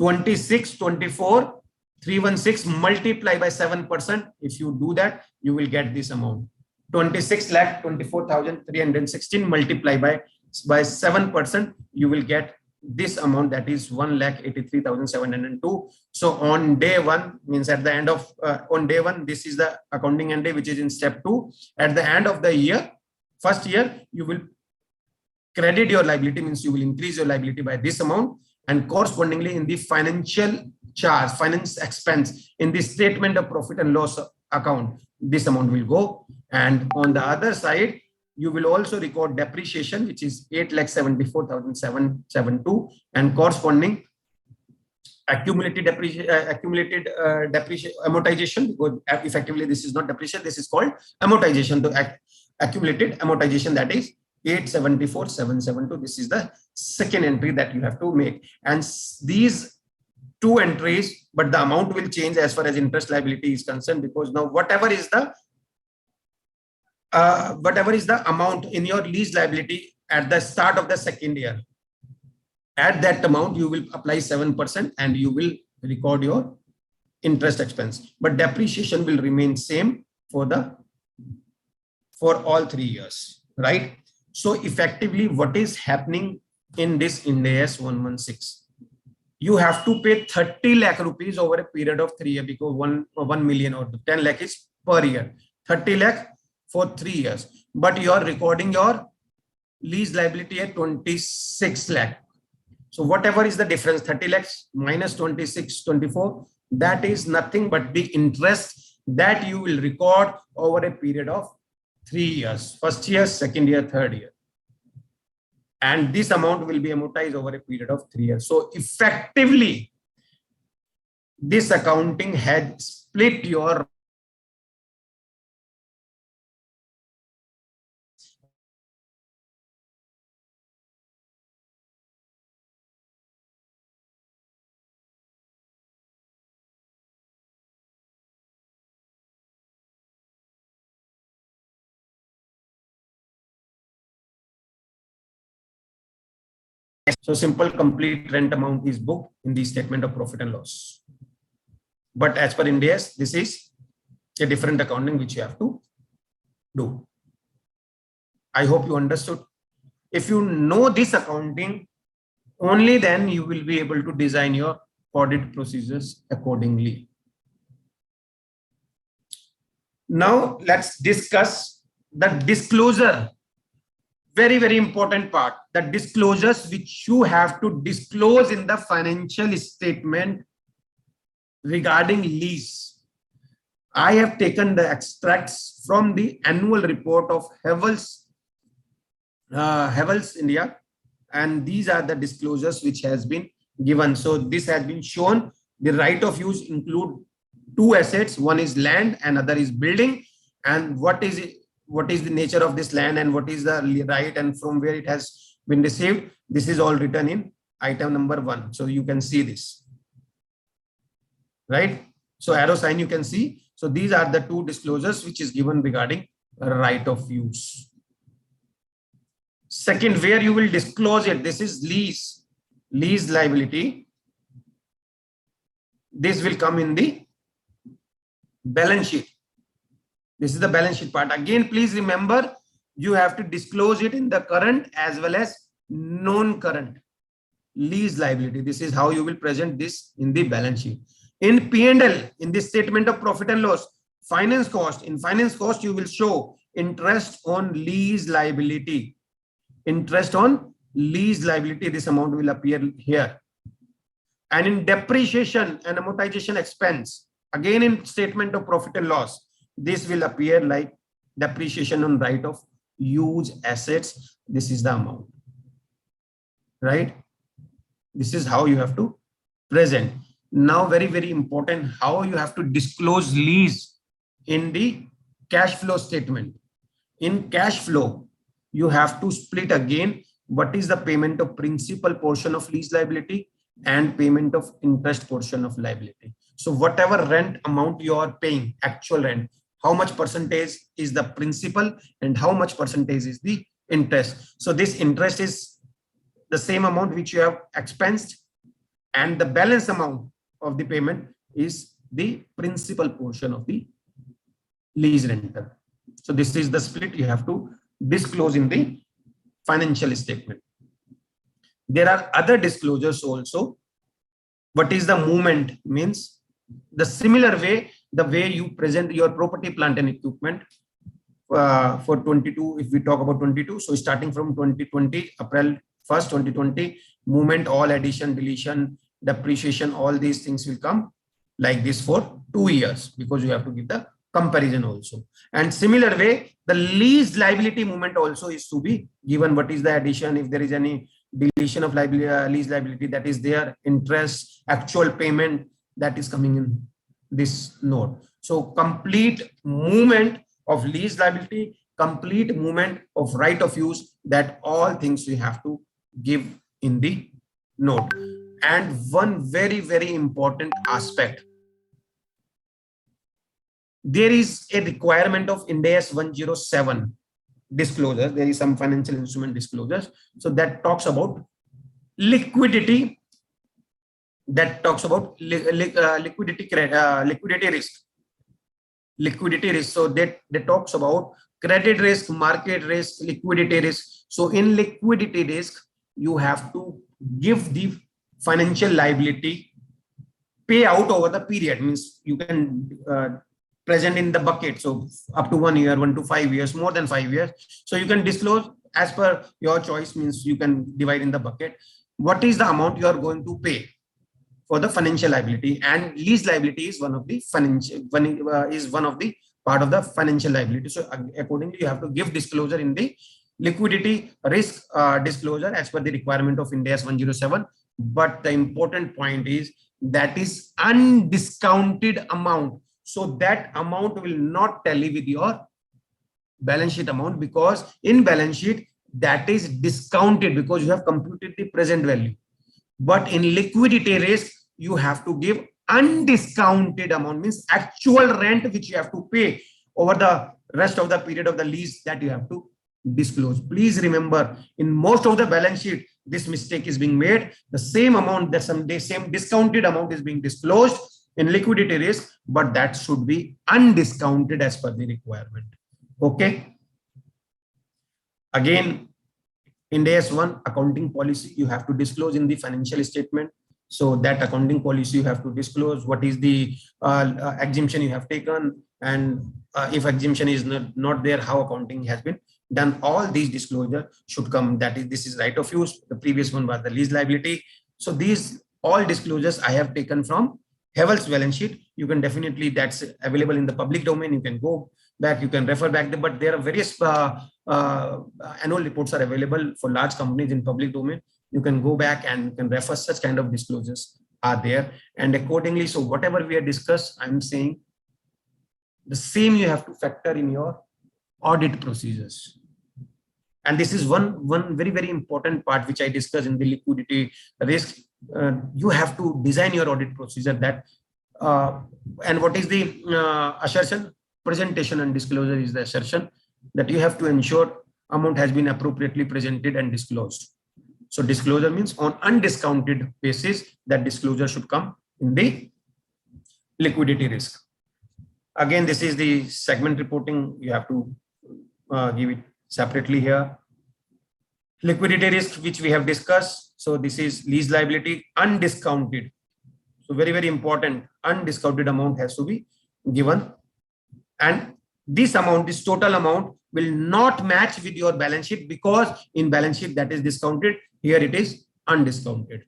26,24,316 multiply by 7%. If you do that, you will get this amount. 26,24,316 multiply by 7%. You will get this amount, that is 1,83,702. So on day 1, means at the end of on day 1, this is the accounting end day, which is in step 2. At the end of the year, first year, you will credit your liability, means you will increase your liability by this amount, and correspondingly in the financial charge, finance expense, in the statement of profit and loss account, this amount will go. And on the other side, you will also record depreciation, which is 8,74,772, and corresponding accumulated amortization, because effectively this is not depreciation, this is called amortization. To accumulated amortization, that is 874,772. This is the second entry that you have to make. And these 2 entries, but the amount will change as far as interest liability is concerned, because now whatever is the amount in your lease liability at the start of the second year, at that amount you will apply 7% and you will record your interest expense, but depreciation will remain same for the for all 3 years, right? So effectively, what is happening in this IND AS 116? You have to pay 30 lakh rupees over a period of 3 years, because 1 million or 10 lakh is per year, 30 lakh for 3 years. But you are recording your lease liability at 26 lakh. So whatever is the difference, 30 lakhs minus 26, 24, that is nothing but the interest that you will record over a period of 3 years, first year, second year, third year. And this amount will be amortized over a period of 3 years. So effectively, this accounting had split your so simple complete rent amount is booked in the statement of profit and loss. But as per IND AS, this is a different accounting which you have to do. I hope you understood. If you know this accounting, only then you will be able to design your audit procedures accordingly. Now let's discuss the disclosure. Very, very important part. The disclosures which you have to disclose in the financial statement regarding lease. I have taken the extracts from the annual report of Havells India, and these are the disclosures which has been given. So this has been shown. The right of use include 2 assets. One is land and other is building. And what is it? What is the nature of this land and what is the right and from where it has been received? This is all written in item number 1. So you can see this, right? So arrow sign you can see. So these are the 2 disclosures which is given regarding right of use. Second, where you will disclose it, this is lease liability. This will come in the balance sheet. This is the balance sheet part. Again, please remember, you have to disclose it in the current as well as non-current lease liability. This is how you will present this in the balance sheet. In P&L, in the statement of profit and loss, finance cost. In finance cost, you will show interest on lease liability. Interest on lease liability, this amount will appear here. And in depreciation and amortization expense, again in statement of profit and loss, this will appear like depreciation on right of use assets. This is the amount, right? This is how you have to present. Now, very, very important, how you have to disclose lease in the cash flow statement. In cash flow, you have to split again what is the payment of principal portion of lease liability and payment of interest portion of liability. So whatever rent amount you are paying, actual rent, how much percentage is the principal and how much percentage is the interest. So this interest is the same amount which you have expensed, and the balance amount of the payment is the principal portion of the lease rental. So this is the split you have to disclose in the financial statement. There are other disclosures also. What is the movement means? The similar way, the way you present your property, plant and equipment for 22, if we talk about 22, so starting from 2020, April 1st, 2020, movement, all addition, deletion, depreciation, all these things will come like this for 2 years, because you have to give the comparison also. And similar way, the lease liability movement also is to be given. What is the addition, if there is any deletion of liability, lease liability, that is there, interest, actual payment, that is coming in this note. So complete movement of lease liability, complete movement of right of use, that all things we have to give in the note. And one very, very important aspect, there is a requirement of IND AS 107 disclosure. There is some financial instrument disclosures. So that talks about liquidity. That talks about liquidity risk. Liquidity risk. So that talks about credit risk, market risk, liquidity risk. So in liquidity risk, you have to give the financial liability payout over the period. Means you can present in the bucket. So up to 1 year, 1 to 5 years, more than 5 years. So you can disclose as per your choice. Means you can divide in the bucket what is the amount you are going to pay for the financial liability, and lease liability is one of the part of the financial liability. So accordingly, you have to give disclosure in the liquidity risk disclosure as per the requirement of IND AS 107. But the important point is that is undiscounted amount. So that amount will not tally with your balance sheet amount, because in balance sheet that is discounted because you have computed the present value. But in liquidity risk, you have to give undiscounted amount, means actual rent which you have to pay over the rest of the period of the lease, that you have to disclose. Please remember, in most of the balance sheet, this mistake is being made. The same amount, that same discounted amount is being disclosed in liquidity risk, but that should be undiscounted as per the requirement. Okay. Again, IND AS 1 accounting policy, you have to disclose in the financial statement. So that accounting policy, you have to disclose what is the exemption you have taken, and if exemption is not there, how accounting has been done. All these disclosure should come. That is, this is right of use. The previous one was the lease liability. So these all disclosures I have taken from Havells balance sheet. You can definitely, that's available in the public domain. You can go back, you can refer back, but there are various annual reports are available for large companies in public domain. You can go back and you can refer, such kind of disclosures are there. And accordingly, so whatever we have discussed, I'm saying the same you have to factor in your audit procedures. And this is one very, very important part which I discussed in the liquidity risk. You have to design your audit procedure that, and what is the assertion? Presentation and disclosure is the assertion that you have to ensure amount has been appropriately presented and disclosed. So disclosure means on undiscounted basis, that disclosure should come in the liquidity risk. Again, this is the segment reporting. You have to give it separately here. Liquidity risk, which we have discussed. So this is lease liability undiscounted. So very, very important, undiscounted amount has to be given. And this amount, this total amount will not match with your balance sheet, because in balance sheet that is discounted. Here it is undiscounted.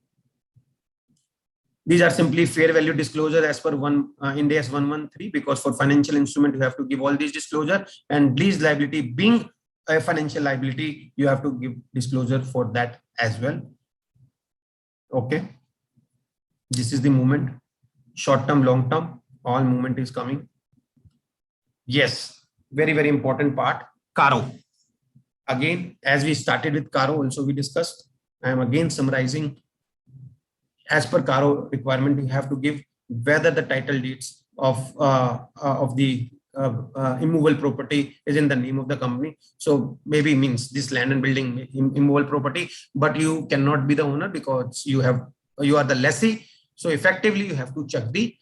These are simply fair value disclosure as per IND AS 113, because for financial instrument, you have to give all these disclosure, and lease liability being a financial liability, you have to give disclosure for that as well. Okay. This is the movement, short term, long term, all movement is coming. Yes, very, very important part, CARO. Again, as we started with CARO, also we discussed. I am again summarizing. As per CARO requirement, you have to give whether the title deeds of the immovable property is in the name of the company. So maybe means this land and building immovable property, but you cannot be the owner because you are the lessee. So effectively, you have to check the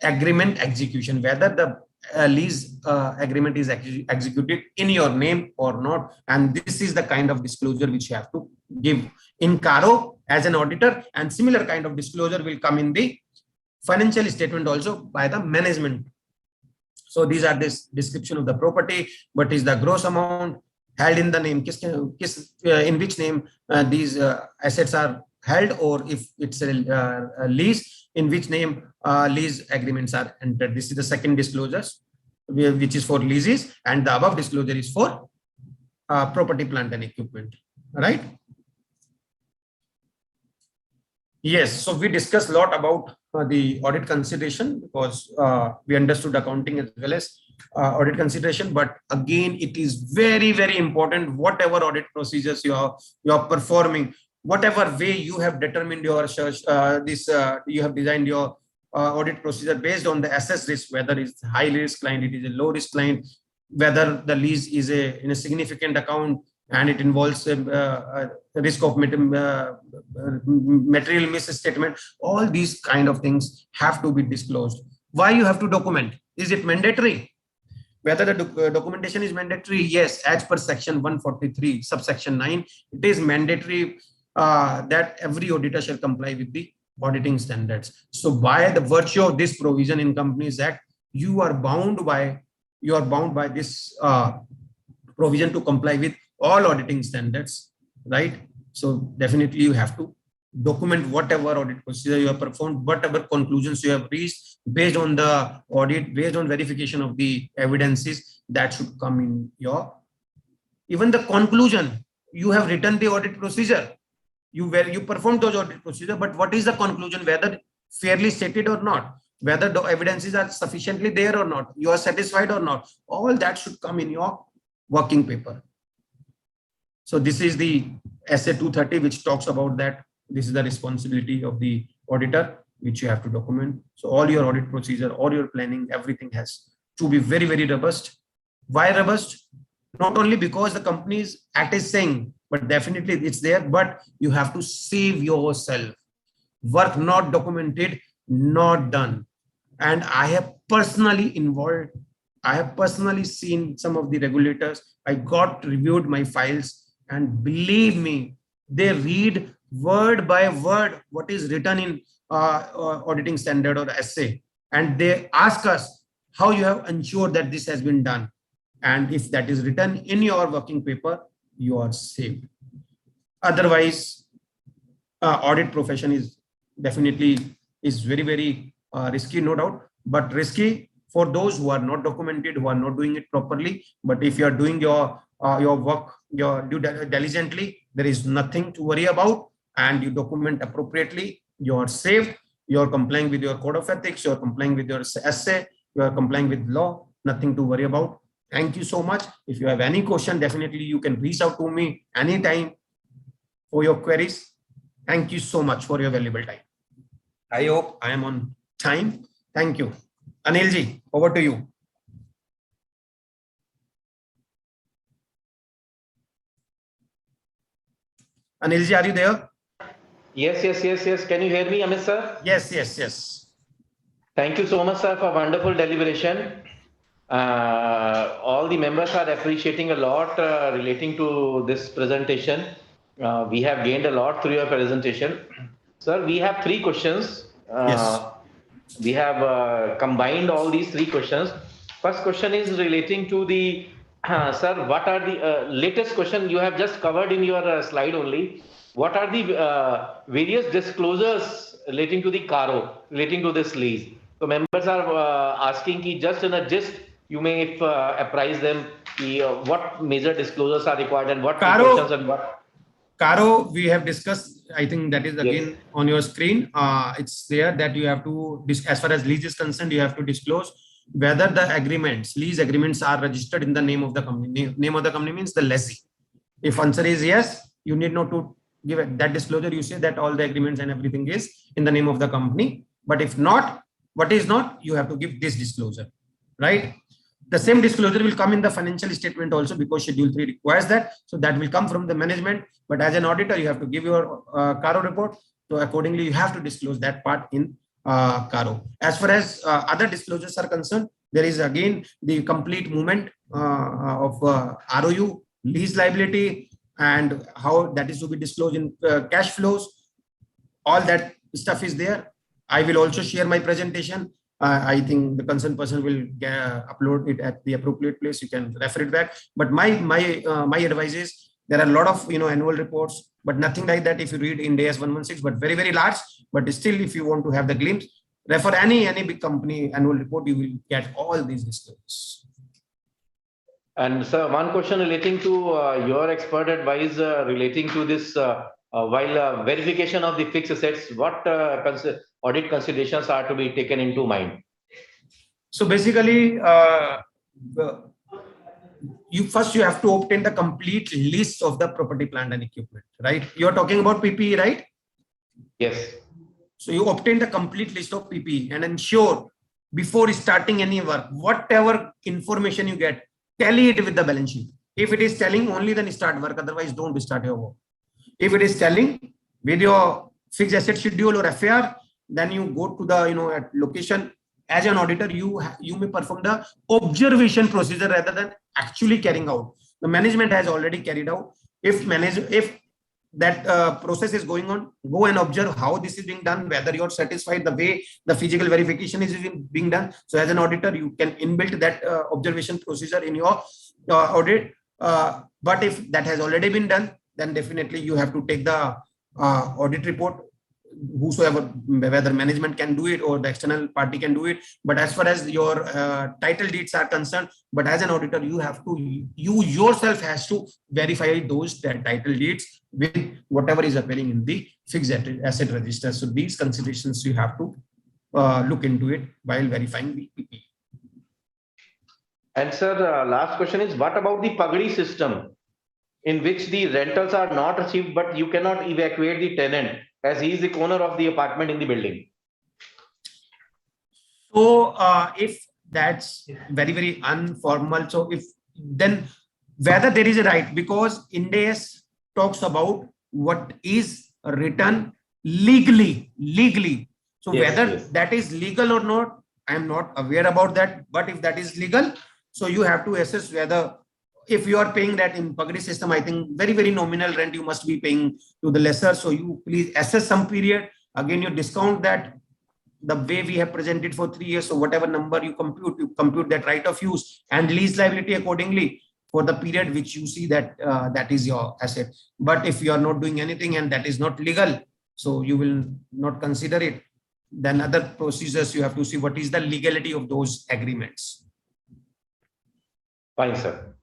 agreement execution, whether the lease agreement is executed in your name or not. And this is the kind of disclosure which you have to give in CARO as an auditor, and similar kind of disclosure will come in the financial statement also by the management. So these are this description of the property, what is the gross amount held in the name, in which name these assets are held, or if it's a lease, in which name lease agreements are entered. This is the second disclosure, which is for leases, and the above disclosure is for property, plant and equipment, right? Yes, so we discussed a lot about the audit consideration, because we understood accounting as well as audit consideration. But again, it is very, very important, whatever audit procedures you are performing, whatever way you have determined your you have designed your audit procedure based on the assessed risk, whether it's high risk client, it is a low risk client, whether the lease is in a significant account and it involves a risk of material misstatement. All these kind of things have to be disclosed. Why you have to document? Is it mandatory? Whether the documentation is mandatory, yes, as per section 143 subsection 9, it is mandatory that every auditor shall comply with the auditing standards. So by the virtue of this provision in Companies Act, you are bound by this provision to comply with all auditing standards, right? So definitely you have to document whatever audit procedure you have performed, whatever conclusions you have reached based on the audit, based on verification of the evidences that should come in your, even the conclusion. You have written the audit procedure, you performed those audit procedure, but what is the conclusion, whether fairly stated or not, whether the evidences are sufficiently there or not, you are satisfied or not, all that should come in your working paper. So this is the SA 230, which talks about that. This is the responsibility of the auditor, which you have to document. So all your audit procedure, all your planning, everything has to be very, very robust. Why robust? Not only because the Companies Act is saying, but definitely it's there, but you have to save yourself. Work not documented, not done. And I have personally involved, I have personally seen some of the regulators. I got reviewed my files, and believe me, they read word by word what is written in auditing standard or essay, and they ask us how you have ensured that this has been done. And if that is written in your working paper, you are saved. Otherwise, audit profession is definitely very, very risky, no doubt, but risky for those who are not documented, who are not doing it properly. But if you are doing your work, your due diligently, there is nothing to worry about, and you document appropriately, you are safe. You are complying with your code of ethics, you are complying with your essay, you are complying with law, nothing to worry about. Thank you so much. If you have any question, definitely you can reach out to me anytime for your queries. Thank you so much for your valuable time. I hope I am on time. Thank you. Anilji, over to you. Anilji, are you there? Yes. Can you hear me, Amit sir? Yes. Thank you so much, sir, for wonderful deliberation. All the members are appreciating a lot relating to this presentation. We have gained a lot through your presentation. Sir, we have 3 questions. Yes. We have combined all these 3 questions. First question is relating to the, sir, what are the latest question you have just covered in your slide only. What are the various disclosures relating to the CARO, relating to this lease? So members are asking ki just in a gist, you may apprise them what major disclosures are required and what questions and what. CARO, we have discussed. I think that is again on your screen. It's there that you have to, as far as lease is concerned, you have to disclose whether the lease agreements are registered in the name of the company. Name of the company means the lessee. If answer is yes, you need not to give that disclosure. You say that all the agreements and everything is in the name of the company. But if not, what is not, you have to give this disclosure, right? The same disclosure will come in the financial statement also, because Schedule 3 requires that. So that will come from the management. But as an auditor, you have to give your CARO report. So accordingly, you have to disclose that part in CARO. As far as other disclosures are concerned, there is again the complete movement of ROU, lease liability, and how that is to be disclosed in cash flows. All that stuff is there. I will also share my presentation. I think the concerned person will upload it at the appropriate place. You can refer it back. But my advice is, there are a lot of annual reports, but nothing like that if you read IND AS 116, but very, very large. But still, if you want to have the glimpse, refer any big company annual report, you will get all these disclosures. And sir, one question relating to your expert advice relating to this, while verification of the fixed assets, what audit considerations are to be taken into mind? So basically, you have to obtain the complete list of the property, plant and equipment, right? You're talking about PPE, right? Yes. So you obtain the complete list of PPE and ensure before starting any work, whatever information you get, tally it with the balance sheet. If it is telling only, then start work. Otherwise, don't start your work. If it is telling with your fixed asset schedule or FAR, then you go to the at location as an auditor, you may perform the observation procedure rather than actually carrying out. The management has already carried out. If that process is going on, go and observe how this is being done, whether you're satisfied the way the physical verification is being done. So as an auditor, you can inbuilt that observation procedure in your audit. But if that has already been done, then definitely you have to take the audit report, whosoever, whether management can do it or the external party can do it. But as far as your title deeds are concerned, but as an auditor, you yourself has to verify those title deeds with whatever is appearing in the fixed asset register. So these considerations you have to look into it while verifying the PP. And sir, last question is, what about the Pagdi system, in which the rentals are not received, but you cannot evacuate the tenant as he is the owner of the apartment in the building? So if that's very, very informal, so if then whether there is a right, because IND AS talks about what is written legally. So Yes, whether yes. that is legal or not, I'm not aware about that. But if that is legal, so you have to assess whether, if you are paying that in Pagdi system, I think very, very nominal rent you must be paying to the lessor. So you please assess some period. Again, you discount that the way we have presented for 3 years. So whatever number you compute that right of use and lease liability accordingly for the period which you see that that is your asset. But if you are not doing anything and that is not legal, so you will not consider it. Then other procedures you have to see what is the legality of those agreements. Fine, sir.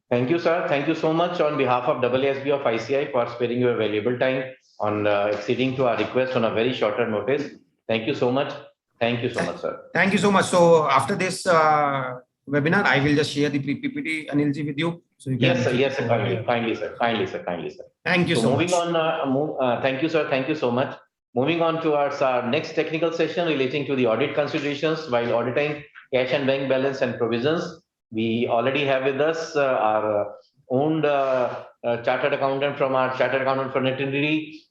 Thank you, sir. Thank you so much on behalf of AASB of ICI for sparing your valuable time on acceding to our request on a very shorter notice. Thank you so much. Thank you so much, sir. Thank you so much. So after this webinar, I will just share the PPT, Anilji, with you. So you Yes, sir. can Yes, sir. Kindly, sir. Thank you so Moving much. on, thank you, sir. Thank you so much. Moving on towards our next technical session relating to the audit considerations while auditing cash and bank balance and provisions. We already have with us our own chartered accountant from our chartered accountant fraternity,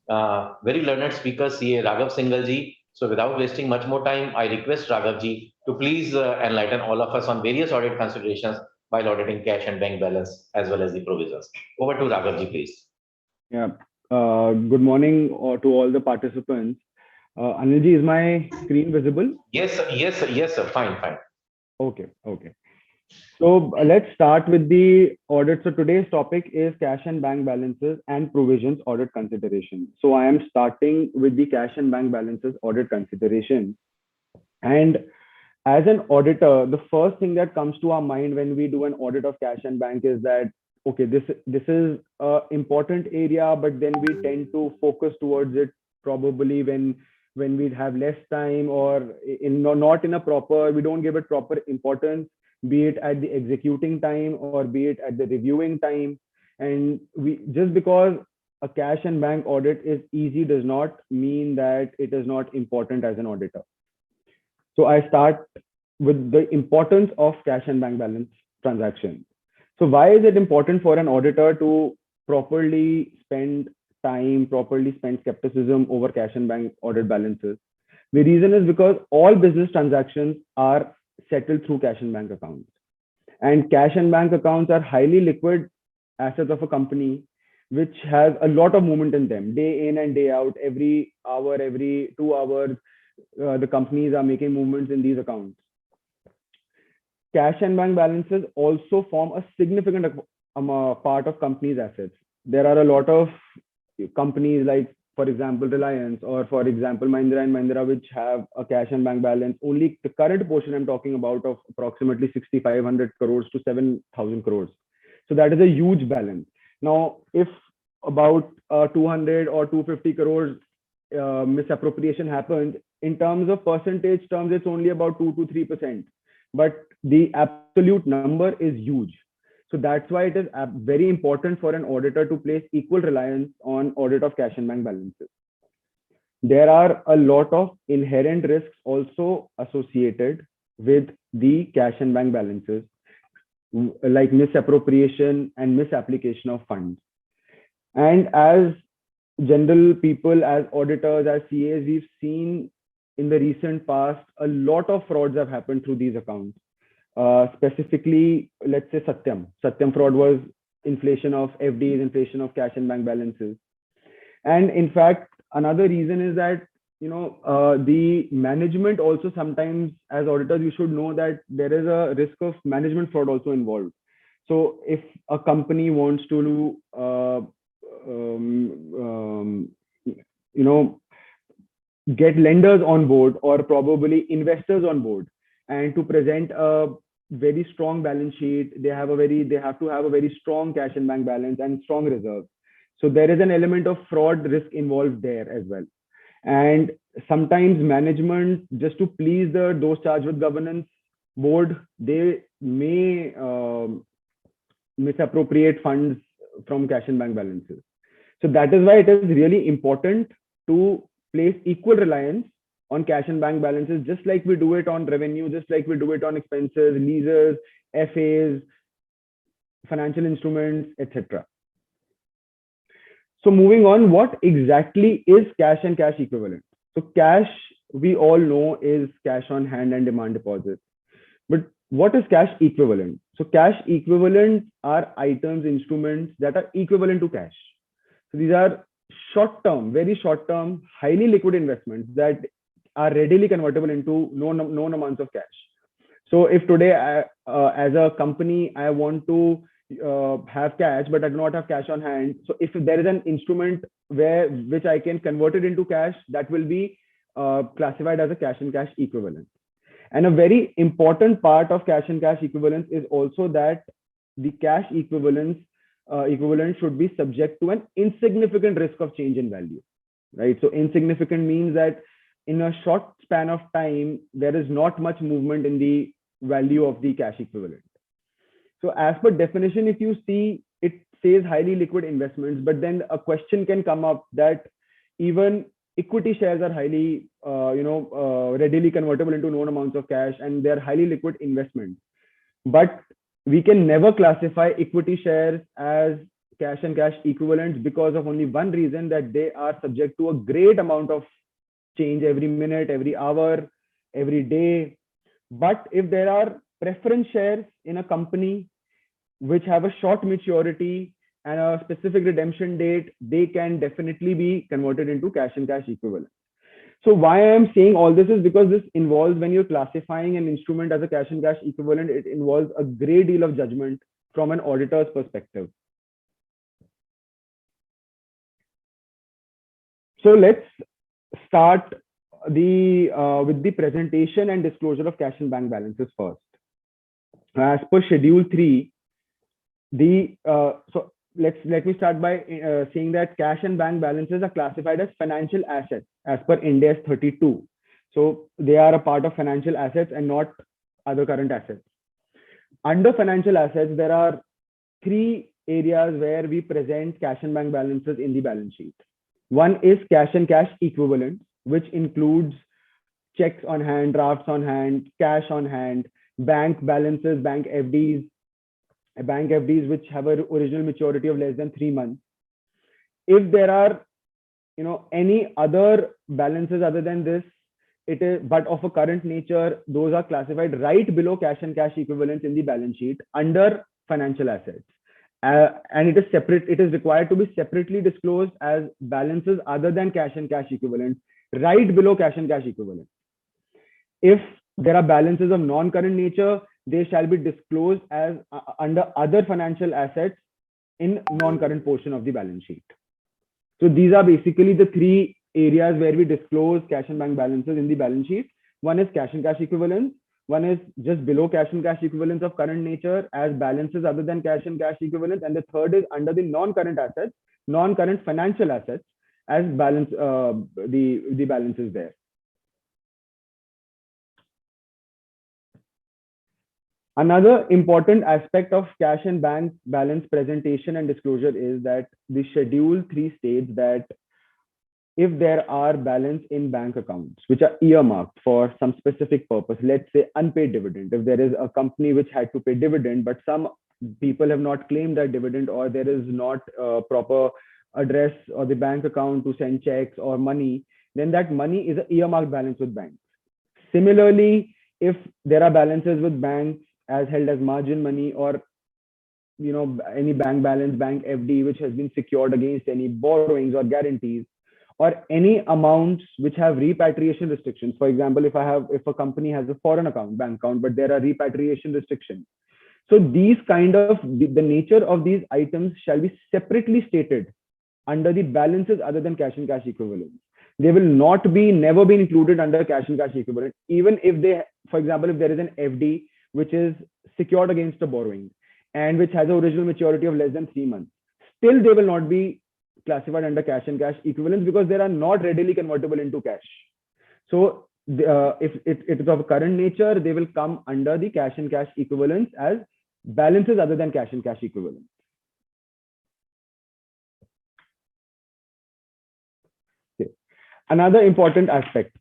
very learned speaker, CA Raghav Singhal. So without wasting much more time, I request Raghav ji to please enlighten all of us on various audit considerations while auditing cash and bank balance as well as the provisions. Over to Raghav ji, please. Yeah. Good morning to all the participants. Anilji, is my screen visible? Yes, sir. Yes, sir. Yes, sir. Fine. Okay. So let's start with the audit. So today's topic is cash and bank balances and provisions audit consideration. So I am starting with the cash and bank balances audit consideration. And as an auditor, the first thing that comes to our mind when we do an audit of cash and bank is that, okay, this is an important area, but then we tend to focus towards it probably when we have less time or not in a proper, we don't give it proper importance, be it at the executing time or be it at the reviewing time. And just because a cash and bank audit is easy does not mean that it is not important as an auditor. So I start with the importance of cash and bank balance transactions. So why is it important for an auditor to properly spend time, properly spend skepticism over cash and bank audit balances? The reason is because all business transactions are settled through cash and bank accounts. And cash and bank accounts are highly liquid assets of a company, which has a lot of movement in them, day in and day out, every hour, every 2 hours, the companies are making movements in these accounts. Cash and bank balances also form a significant part of companies' assets. There are a lot of companies like, for example, Reliance or for example, Mahindra and Mahindra, which have a cash and bank balance. Only the current portion I'm talking about of approximately 6,500 crores to 7,000 crores. So that is a huge balance. Now, if about 200 or 250 crores misappropriation happens, in terms of percentage terms, it's only about 2 to 3%. But the absolute number is huge. So that's why it is very important for an auditor to place equal reliance on audit of cash and bank balances. There are a lot of inherent risks also associated with the cash and bank balances, like misappropriation and misapplication of funds. And as general people, as auditors, as CAs, we've seen in the recent past, a lot of frauds have happened through these accounts. Specifically, let's say Satyam. Satyam fraud was inflation of FDs, inflation of cash and bank balances. And in fact, another reason is that, the management also sometimes, as auditors, you should know that there is a risk of management fraud also involved. So if a company wants to, get lenders on board or probably investors on board, and to present a very strong balance sheet, they have to have a very strong cash and bank balance and strong reserves. So there is an element of fraud risk involved there as well. And sometimes management, just to please those charged with governance board, they may misappropriate funds from cash and bank balances. So that is why it is really important to place equal reliance on cash and bank balances, just like we do it on revenue, just like we do it on expenses, leases, FAs, financial instruments, etc. So moving on, what exactly is cash and cash equivalent? So cash, we all know, is cash on hand and demand deposits. But what is cash equivalent? So cash equivalent are items, instruments that are equivalent to cash. So these are short-term, very short-term, highly liquid investments that are readily convertible into known amounts of cash. So if today, as a company, I want to have cash, but I do not have cash on hand. So if there is an instrument which I can convert it into cash, that will be classified as a cash and cash equivalent. And a very important part of cash and cash equivalence is also that the cash equivalent should be subject to an insignificant risk of change in value, right? So insignificant means that in a short span of time, there is not much movement in the value of the cash equivalent. So as per definition, if you see, it says highly liquid investments, but then a question can come up that even equity shares are highly, readily convertible into known amounts of cash, and they're highly liquid investments. But we can never classify equity shares as cash and cash equivalents because of only one reason, that they are subject to a great amount of change every minute, every hour, every day. But if there are preference shares in a company which have a short maturity and a specific redemption date, they can definitely be converted into cash and cash equivalent. So why I am saying all this is because this involves, when you're classifying an instrument as a cash and cash equivalent, it involves a great deal of judgment from an auditor's perspective. So let's start with the presentation and disclosure of cash and bank balances first. As per Schedule 3, so let me start by saying that cash and bank balances are classified as financial assets as per IND AS 32. So they are a part of financial assets and not other current assets. Under financial assets, there are three areas where we present cash and bank balances in the balance sheet. One is cash and cash equivalents, which includes checks on hand, drafts on hand, cash on hand, bank balances, bank FDs which have an original maturity of less than 3 months. If there are any other balances other than this, it is but of a current nature, those are classified right below cash and cash equivalents in the balance sheet under financial assets. And it is separate, it is required to be separately disclosed as balances other than cash and cash equivalents right below cash and cash equivalents. If there are balances of non-current nature, they shall be disclosed as under other financial assets in non-current portion of the balance sheet. So these are basically the three areas where we disclose cash and bank balances in the balance sheet. One is cash and cash equivalents. One is just below cash and cash equivalents of current nature as balances other than cash and cash equivalents. And the third is under the non-current assets, non-current financial assets as balance, the balances there. Another important aspect of cash and bank balance presentation and disclosure is that the Schedule 3 states that if there are balance in bank accounts which are earmarked for some specific purpose, let's say unpaid dividend, if there is a company which had to pay dividend, but some people have not claimed that dividend, or there is not a proper address or the bank account to send checks or money, then that money is an earmarked balance with banks. Similarly, if there are balances with banks as held as margin money, or any bank balance, bank FD, which has been secured against any borrowings or guarantees, or any amounts which have repatriation restrictions. For example, if a company has a foreign bank account, but there are repatriation restrictions. So these kind of the nature of these items shall be separately stated under the balances other than cash and cash equivalents. They will never be included under cash and cash equivalent, even if they, for example, if there is an FD which is secured against a borrowing and which has an original maturity of less than 3 months, still they will not be classified under cash and cash equivalents because they are not readily convertible into cash. So if it is of current nature, they will come under the cash and cash equivalents as balances other than cash and cash equivalents. Okay. Another important aspect,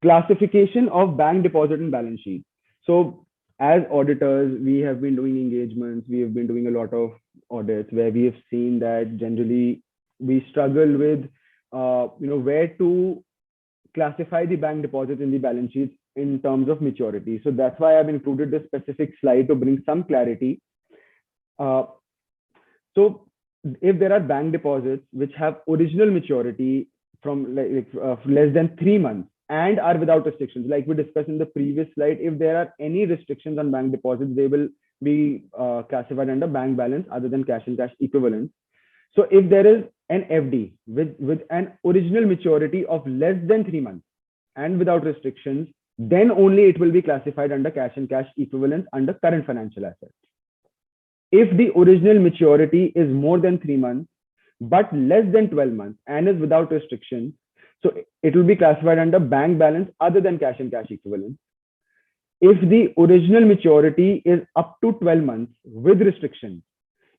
classification of bank deposit and balance sheet. So as auditors, we have been doing engagements, we have been doing a lot of audits where we have seen that generally we struggle with where to classify the bank deposits in the balance sheets in terms of maturity. So that's why I've included this specific slide to bring some clarity. So if there are bank deposits which have original maturity from less than 3 months and are without restrictions, like we discussed in the previous slide, if there are any restrictions on bank deposits, they will be classified under bank balance other than cash and cash equivalents. So if there is an FD with an original maturity of less than 3 months and without restrictions, then only it will be classified under cash and cash equivalents under current financial assets. If the original maturity is more than 3 months, but less than 12 months and is without restrictions, so it will be classified under bank balance other than cash and cash equivalents. If the original maturity is up to 12 months with restrictions,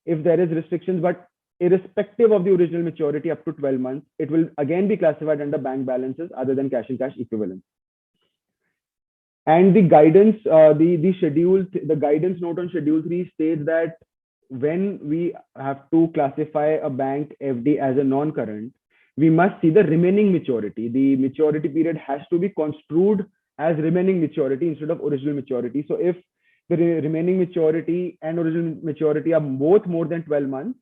if there is restrictions, but irrespective of the original maturity up to 12 months, it will again be classified under bank balances other than cash and cash equivalents. And the guidance, the guidance note on Schedule 3 states that when we have to classify a bank FD as a non-current, we must see the remaining maturity. The maturity period has to be construed as remaining maturity instead of original maturity. So if the remaining maturity and original maturity are both more than 12 months,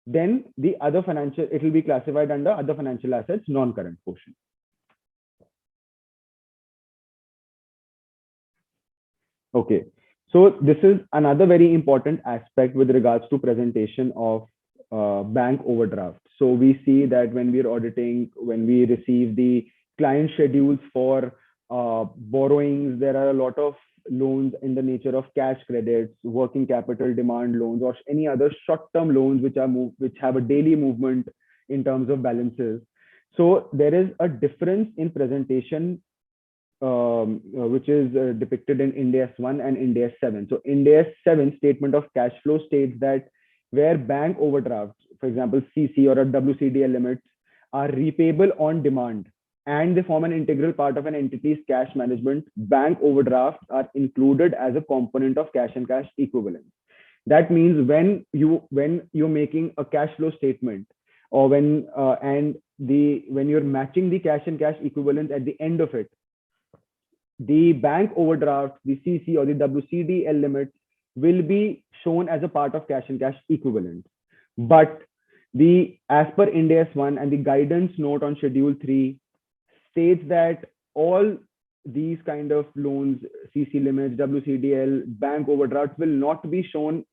then the other financial, it will be classified under other financial assets, non-current portion. Okay, so this is another very important aspect with regards to presentation of bank overdraft. So we see that when we're auditing, when we receive the client schedules for borrowings, there are a lot of loans in the nature of cash credits, working capital demand loans, or any other short-term loans which have a daily movement in terms of balances. So there is a difference in presentation which is depicted in IND AS 1 and IND AS 7. So IND AS 7 statement of cash flow states that where bank overdrafts, for example, CC or a WCDL limits, are repayable on demand and they form an integral part of an entity's cash management, bank overdrafts are included as a component of cash and cash equivalents. That means when you're making a cash flow statement, or when you're matching the cash and cash equivalents at the end of it, the bank overdraft, the CC or the WCDL limits will be shown as a part of cash and cash equivalent. But as per IND AS 1 and the guidance note on Schedule 3 states that all these kind of loans, CC limits, WCDL, bank overdrafts will not be shown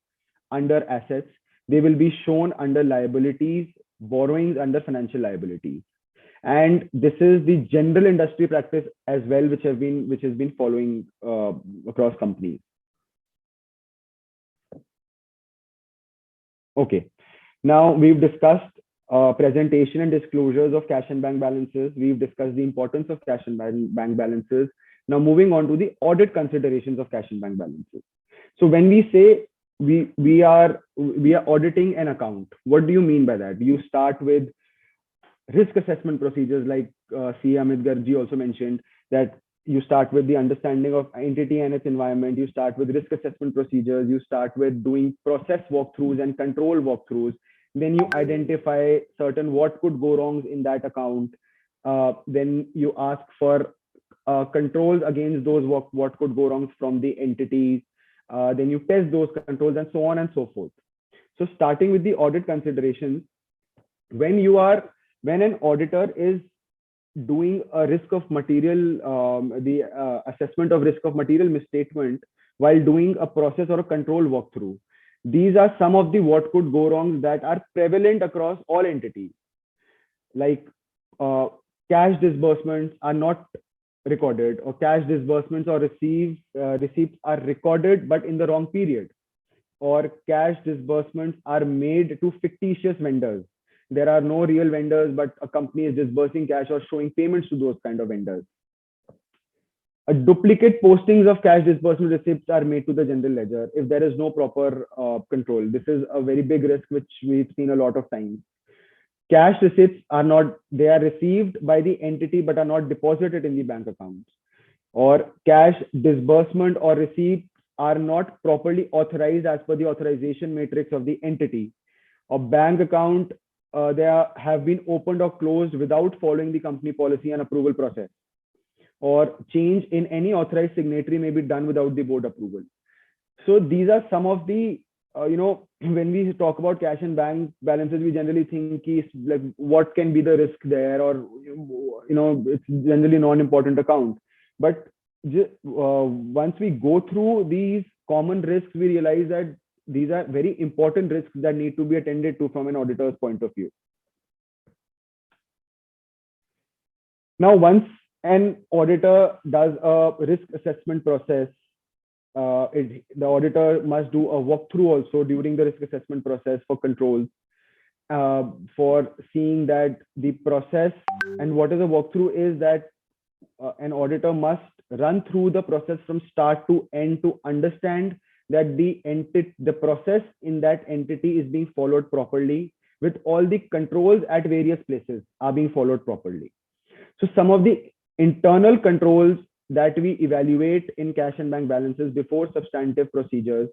under assets. They will be shown under liabilities, borrowings under financial liabilities. And this is the general industry practice as well, which has been following across companies. Okay, now we've discussed presentation and disclosures of cash and bank balances. We've discussed the importance of cash and bank balances. Now moving on to the audit considerations of cash and bank balances. So when we say we are auditing an account, what do you mean by that? You start with risk assessment procedures, like C. Amit Garg also mentioned, that you start with the understanding of entity and its environment. You start with risk assessment procedures. You start with doing process walkthroughs and control walkthroughs. Then you identify certain what could go wrong in that account. Then you ask for controls against those what could go wrong from the entities. Then you test those controls and so on and so forth. So starting with the audit considerations, when an auditor is doing a risk of material, the assessment of risk of material misstatement while doing a process or a control walkthrough, these are some of the what could go wrongs that are prevalent across all entities. Like cash disbursements are not recorded, or cash disbursements or receipts are recorded but in the wrong period, or cash disbursements are made to fictitious vendors. There are no real vendors, but a company is disbursing cash or showing payments to those kind of vendors. A duplicate postings of cash disbursement receipts are made to the general ledger if there is no proper control. This is a very big risk which we've seen a lot of times. Cash receipts are not, they are received by the entity but are not deposited in the bank accounts. Or cash disbursement or receipts are not properly authorized as per the authorization matrix of the entity. A bank account, they have been opened or closed without following the company policy and approval process. Or change in any authorized signatory may be done without the board approval. So these are some of the when we talk about cash and bank balances, we generally think like what can be the risk there, or it's generally non-important account. But once we go through these common risks, we realize that these are very important risks that need to be attended to from an auditor's point of view. Now, once an auditor does a risk assessment process, the auditor must do a walkthrough also during the risk assessment process for controls, for seeing that the process. And what is a walkthrough is that an auditor must run through the process from start to end to understand that the process in that entity is being followed properly, with all the controls at various places are being followed properly. So some of the internal controls that we evaluate in cash and bank balances before substantive procedures,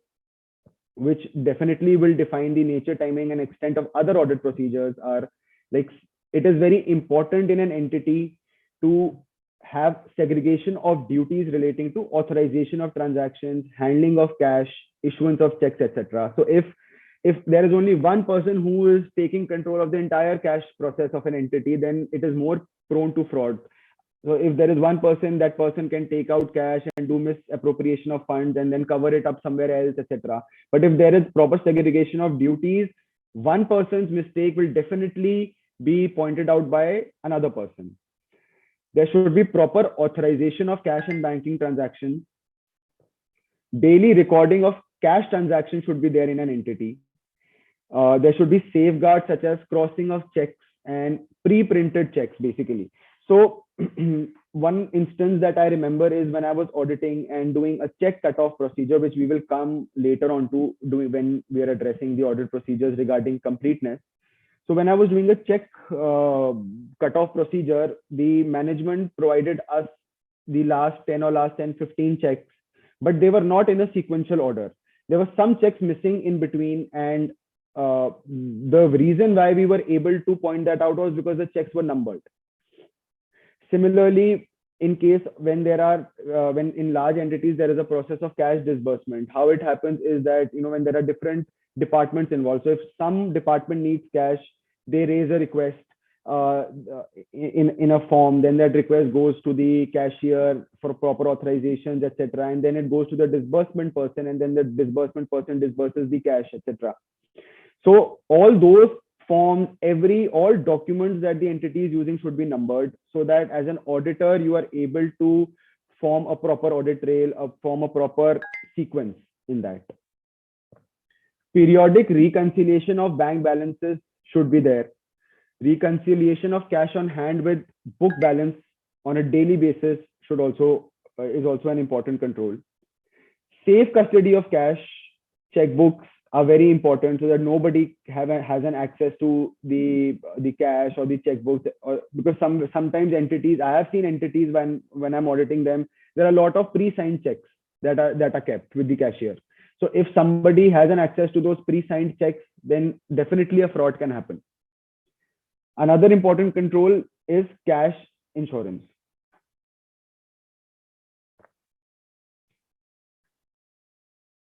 which definitely will define the nature, timing, and extent of other audit procedures, are like, it is very important in an entity to have segregation of duties relating to authorization of transactions, handling of cash, issuance of checks, etc. So if there is only one person who is taking control of the entire cash process of an entity, then it is more prone to fraud. So if there is one person, that person can take out cash and do misappropriation of funds and then cover it up somewhere else, etc. But if there is proper segregation of duties, one person's mistake will definitely be pointed out by another person. There should be proper authorization of cash and banking transactions. Daily recording of cash transactions should be there in an entity. There should be safeguards such as crossing of checks and pre-printed checks, basically. So one instance that I remember is when I was auditing and doing a check cutoff procedure, which we will come later on to do when we are addressing the audit procedures regarding completeness. So when I was doing a check cutoff procedure, the management provided us the last 10, 15 checks, but they were not in a sequential order. There were some checks missing in between, and the reason why we were able to point that out was because the checks were numbered. Similarly, in case when there are when in large entities there is a process of cash disbursement, how it happens is that when there are different departments involved. So if some department needs cash, they raise a request in a form. Then that request goes to the cashier for proper authorizations, etc. And then it goes to the disbursement person, and then the disbursement person disburses the cash, etc. So all those forms, all documents that the entity is using should be numbered, so that as an auditor, you are able to form a proper audit trail, form a proper sequence in that. Periodic reconciliation of bank balances should be there. Reconciliation of cash on hand with book balance on a daily basis is also an important control. Safe custody of cash, checkbooks are very important, so that nobody has an access to the cash or the checkbooks. Because sometimes entities, I have seen entities when I'm auditing them, there are a lot of pre-signed checks that are kept with the cashier. So if somebody has an access to those pre-signed checks, then definitely a fraud can happen. Another important control is cash insurance.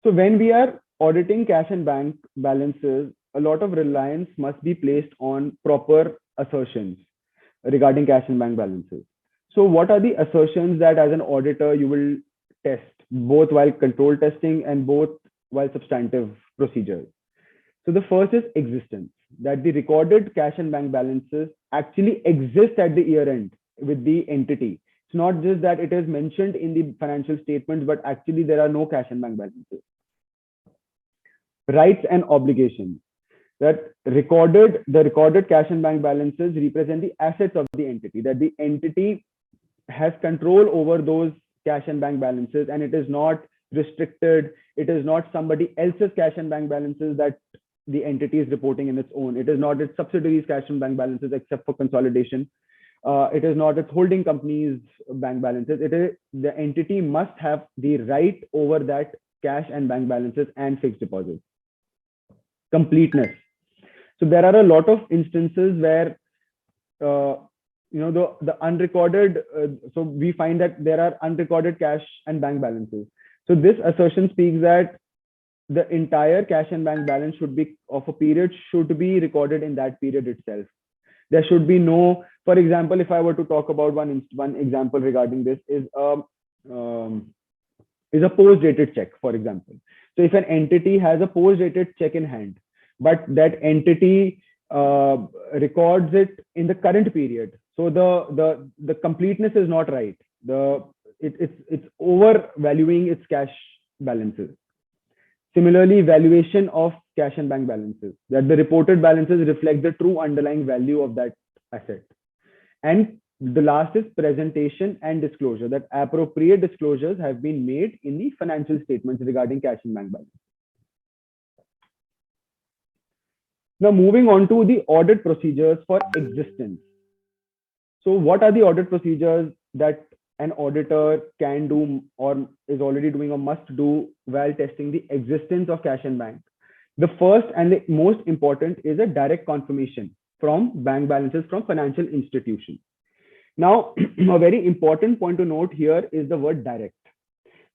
So when we are auditing cash and bank balances, a lot of reliance must be placed on proper assertions regarding cash and bank balances. So what are the assertions that as an auditor you will test, both while control testing and both while substantive procedures? So the first is existence, that the recorded cash and bank balances actually exist at the year end with the entity. It's not just that it is mentioned in the financial statements, but actually there are no cash and bank balances. Rights and obligations, that the recorded cash and bank balances represent the assets of the entity, that the entity has control over those cash and bank balances, and it is not restricted. It is not somebody else's cash and bank balances that the entity is reporting in its own. It is not its subsidiaries cash and bank balances except for consolidation. It is not its holding company's bank balances. It is the entity must have the right over that cash and bank balances and fixed deposits. Completeness. So there are a lot of instances where the unrecorded, so we find that there are unrecorded cash and bank balances. So this assertion speaks that the entire cash and bank balance should be of a period should be recorded in that period itself. There should be no, for example, if I were to talk about one example regarding this is a post-dated check, for example. So if an entity has a post-dated check in hand, but that entity records it in the current period, so the completeness is not right. It's overvaluing its cash balances. Similarly, valuation of cash and bank balances, that the reported balances reflect the true underlying value of that asset. And the last is presentation and disclosure, that appropriate disclosures have been made in the financial statements regarding cash and bank balance. Now, moving on to the audit procedures for existence. So what are the audit procedures that an auditor can do or is already doing or must do while testing the existence of cash and bank? The first and the most important is a direct confirmation from bank balances from financial institutions. Now, a very important point to note here is the word direct.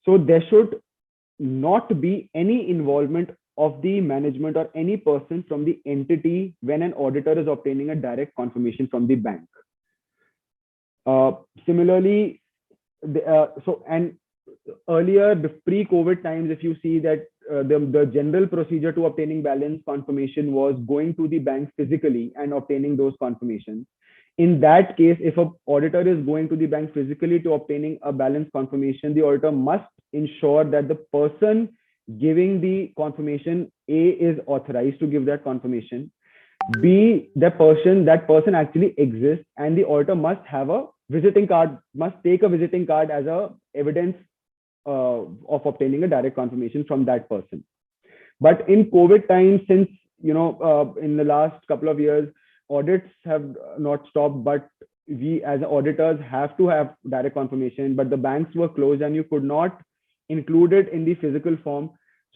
So there should not be any involvement of the management or any person from the entity when an auditor is obtaining a direct confirmation from the bank. Similarly, and earlier, the pre-COVID times, if you see that the general procedure to obtaining balance confirmation was going to the bank physically and obtaining those confirmations. In that case, if an auditor is going to the bank physically to obtaining a balance confirmation, the auditor must ensure that the person giving the confirmation, A, is authorized to give that confirmation, B, that person actually exists, and the auditor must have a visiting card, must take a visiting card as a evidence of obtaining a direct confirmation from that person. But in COVID times, since in the last couple of years, audits have not stopped, but we as auditors have to have direct confirmation, but the banks were closed and you could not include it in the physical form.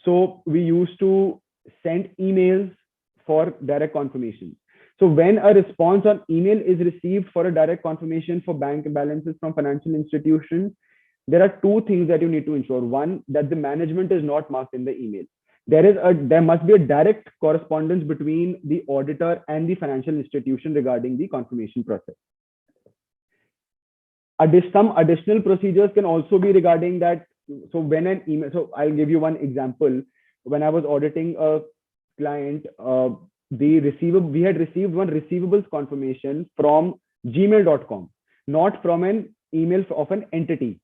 So we used to send emails for direct confirmation. So when a response on email is received for a direct confirmation for bank balances from financial institutions, there are two things that you need to ensure. One, that the management is not marked in the email. There must be a direct correspondence between the auditor and the financial institution regarding the confirmation process. Some additional procedures can also be regarding that. So when an email, so I'll give you one example. When I was auditing a client, we had received one receivables confirmation from gmail.com, not from an email of an entity.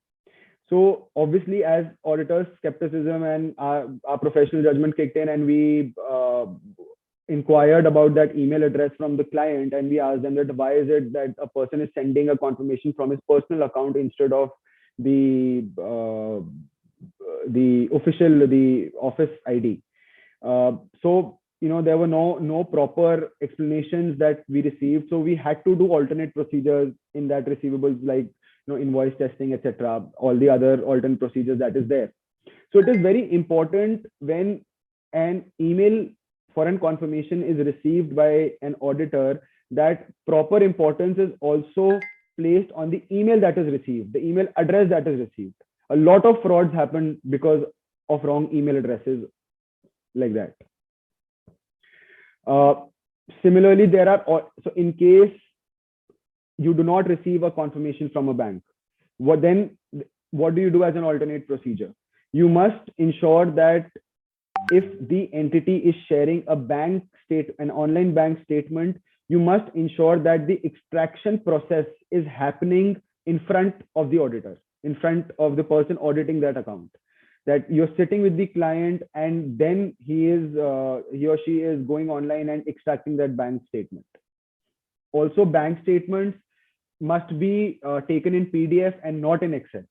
So obviously, as auditors, skepticism and our professional judgment kicked in, and we inquired about that email address from the client, and we asked them that why is it that a person is sending a confirmation from his personal account instead of the office ID. So there were no proper explanations that we received. So we had to do alternate procedures in that receivables, like invoice testing, etc. All the other alternate procedures that is there. So it is very important when an email for an confirmation is received by an auditor that proper importance is also placed on the email that is received, the email address that is received. A lot of frauds happen because of wrong email addresses like that. Similarly, so in case you do not receive a confirmation from a bank, what do you do as an alternate procedure? You must ensure that if the entity is sharing an online bank statement, you must ensure that the extraction process is happening in front of the auditor, in front of the person auditing that account. That you're sitting with the client and then he or she is going online and extracting that bank statement. Also, bank statements must be taken in PDF and not in Excel.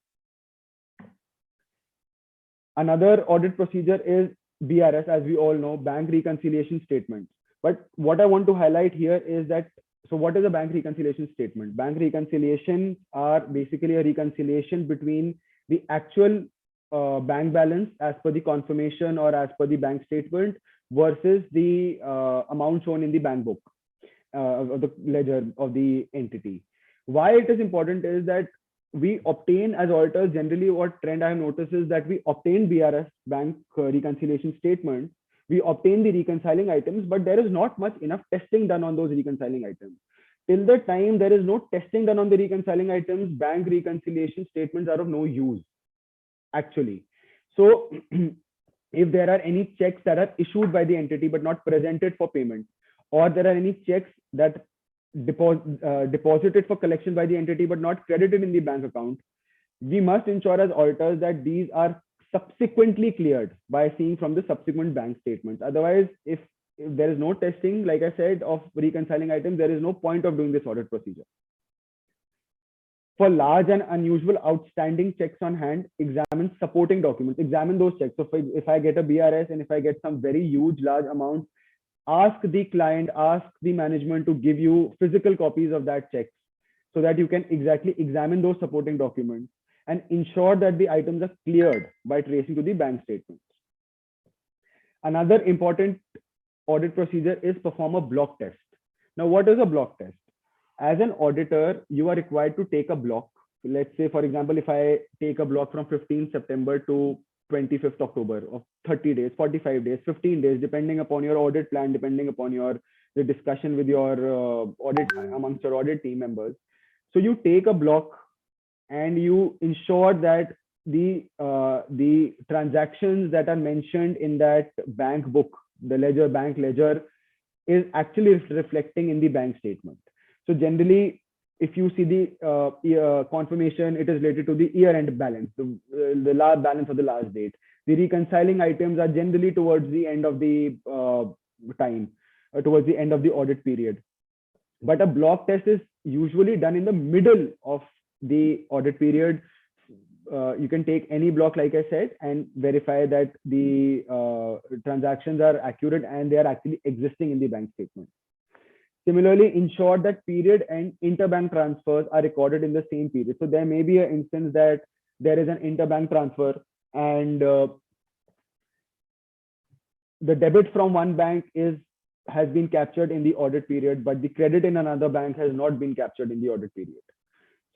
Another audit procedure is BRS, as we all know, bank reconciliation statement. But what I want to highlight here is that, so what is a bank reconciliation statement? Bank reconciliations are basically a reconciliation between the actual bank balance as per the confirmation or as per the bank statement versus the amount shown in the bank book of the ledger of the entity. Why it is important is that we obtain, as auditors, generally what trend I have noticed is that we obtain BRS, bank reconciliation statement, we obtain the reconciling items, but there is not much enough testing done on those reconciling items. Till the time there is no testing done on the reconciling items, bank reconciliation statements are of no use, actually. So if there are any checks that are issued by the entity but not presented for payment, or there are any checks that deposited for collection by the entity but not credited in the bank account, we must ensure as auditors that these are subsequently cleared by seeing from the subsequent bank statements. Otherwise, if there is no testing, like I said, of reconciling items, there is no point of doing this audit procedure. For large and unusual outstanding checks on hand, examine supporting documents, examine those checks. So if I get a BRS and if I get some very huge large amounts, ask the client, ask the management to give you physical copies of that check so that you can exactly examine those supporting documents and ensure that the items are cleared by tracing to the bank statements. Another important audit procedure is perform a block test. Now, what is a block test? As an auditor, you are required to take a block. Let's say, for example, if I take a block from 15th September to 25th October of 30 days, 45 days, 15 days, depending upon your audit plan, depending upon the discussion with your amongst your audit team members. So you take a block and you ensure that the transactions that are mentioned in that bank book, the bank ledger, is actually reflecting in the bank statement. So generally, if you see the confirmation, it is related to the year-end balance, the last balance of the last date. The reconciling items are generally towards the end of the towards the end of the audit period. But a block test is usually done in the middle of the audit period. You can take any block, like I said, and verify that the transactions are accurate and they are actually existing in the bank statement. Similarly, ensure that period and interbank transfers are recorded in the same period. So there may be an instance that there is an interbank transfer and the debit from one bank has been captured in the audit period, but the credit in another bank has not been captured in the audit period.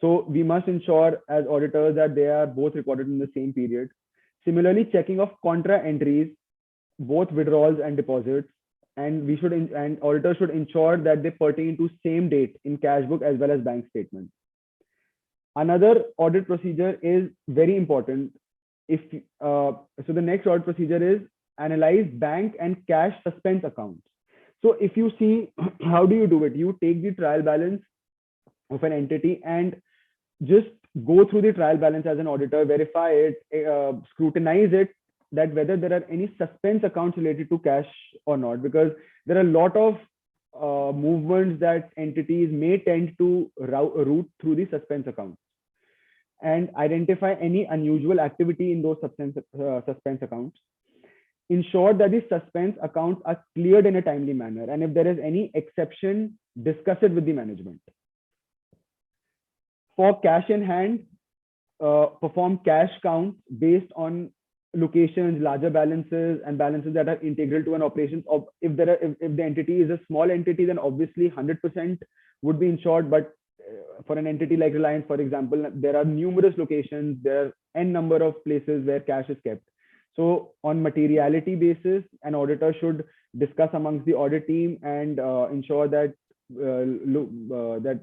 So we must ensure as auditors that they are both recorded in the same period. Similarly, checking of contra entries, both withdrawals and deposits, and auditors should ensure that they pertain to same date in cash book as well as bank statement. Another audit procedure is very important. So the next audit procedure is analyze bank and cash suspense accounts. So if you see, how do you do it? You take the trial balance of an entity and just go through the trial balance as an auditor, verify it, scrutinize it, that whether there are any suspense accounts related to cash or not, because there are a lot of movements that entities may tend to route through the suspense accounts, and identify any unusual activity in those suspense accounts. Ensure that the suspense accounts are cleared in a timely manner, and if there is any exception, discuss it with the management. For cash in hand, perform cash counts based on locations, larger balances, and balances that are integral to an operations. Of if the entity is a small entity, then obviously 100% would be insured. But for an entity like Reliance, for example, there are numerous locations, there are n number of places where cash is kept. So on materiality basis, an auditor should discuss amongst the audit team and ensure that that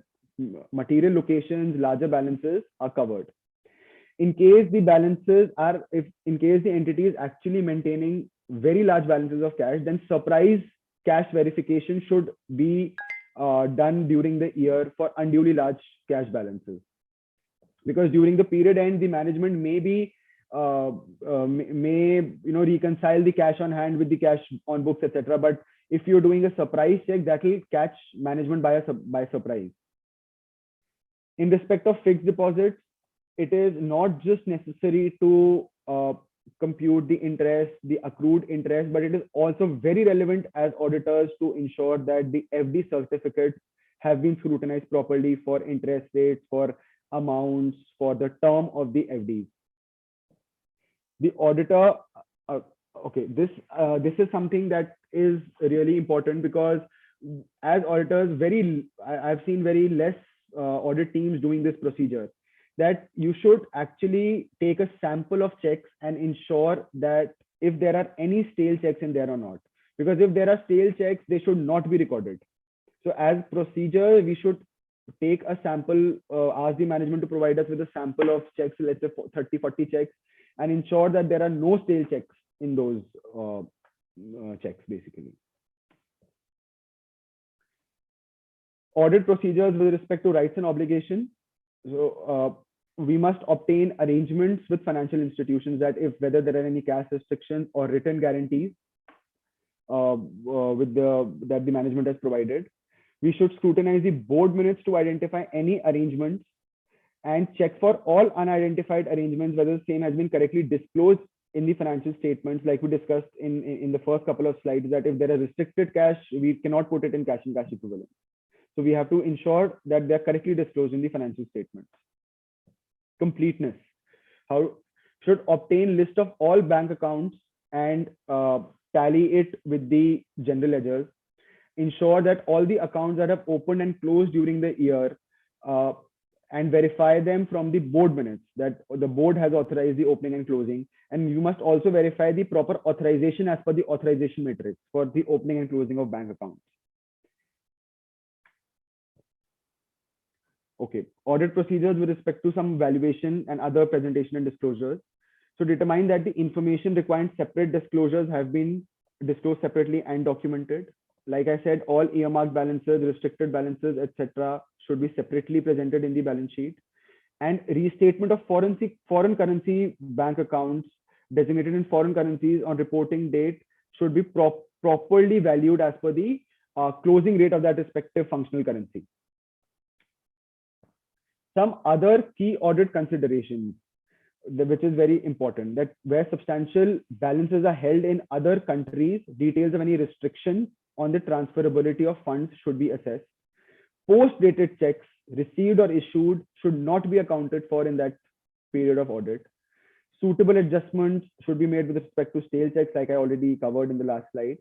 material locations, larger balances are covered. In case the balances are, in case the entity is actually maintaining very large balances of cash, then surprise cash verification should be done during the year for unduly large cash balances. Because during the period end, the management may reconcile the cash on hand with the cash on books, etc. But if you're doing a surprise check, that will catch management by surprise. In respect of fixed deposits, it is not just necessary to compute the interest, the accrued interest, but it is also very relevant as auditors to ensure that the FD certificates have been scrutinized properly for interest rates, for amounts, for the term of the FDs. The auditor, this is something that is really important, because as auditors, I've seen very less audit teams doing this procedure, that you should actually take a sample of checks and ensure that if there are any stale checks in there or not. Because if there are stale checks, they should not be recorded. So as procedure, we should take a sample, ask the management to provide us with a sample of checks, let's say 30, 40 checks, and ensure that there are no stale checks in those checks, basically. Audit procedures with respect to rights and obligations. So we must obtain arrangements with financial institutions that if whether there are any cash restrictions or written guarantees that the management has provided. We should scrutinize the board minutes to identify any arrangements and check for all unidentified arrangements whether the same has been correctly disclosed in the financial statements, like we discussed in the first couple of slides, that if there are restricted cash, we cannot put it in cash and cash equivalent. So we have to ensure that they are correctly disclosed in the financial statements. Completeness. How should obtain list of all bank accounts and tally it with the general ledgers. Ensure that all the accounts that have opened and closed during the year and verify them from the board minutes, that the board has authorized the opening and closing. And you must also verify the proper authorization as per the authorization matrix for the opening and closing of bank accounts. Okay, audit procedures with respect to some valuation and other presentation and disclosures. So determine that the information requiring separate disclosures have been disclosed separately and documented. Like I said, all earmarked balances, restricted balances, etc., should be separately presented in the balance sheet. And restatement of foreign currency bank accounts designated in foreign currencies on reporting date should be properly valued as per the closing rate of that respective functional currency. Some other key audit considerations, which is very important, that where substantial balances are held in other countries, details of any restrictions on the transferability of funds should be assessed. Post-dated checks received or issued should not be accounted for in that period of audit. Suitable adjustments should be made with respect to stale checks, like I already covered in the last slide.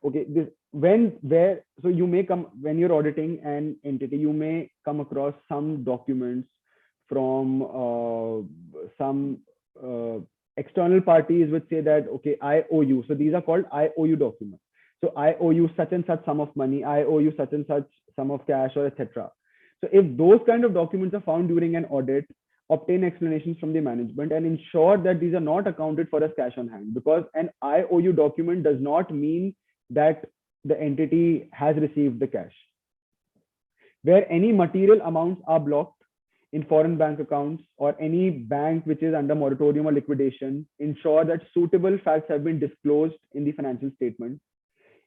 Okay, so you may come, when you're auditing an entity, you may come across some documents from some external parties which say that, okay, I owe you. So these are called I owe you documents. So I owe you such and such sum of money, I owe you such and such sum of cash, or etc. So if those kind of documents are found during an audit, obtain explanations from the management and ensure that these are not accounted for as cash on hand, because an I owe you document does not mean that the entity has received the cash. Where any material amounts are blocked in foreign bank accounts or any bank which is under moratorium or liquidation, ensure that suitable facts have been disclosed in the financial statement.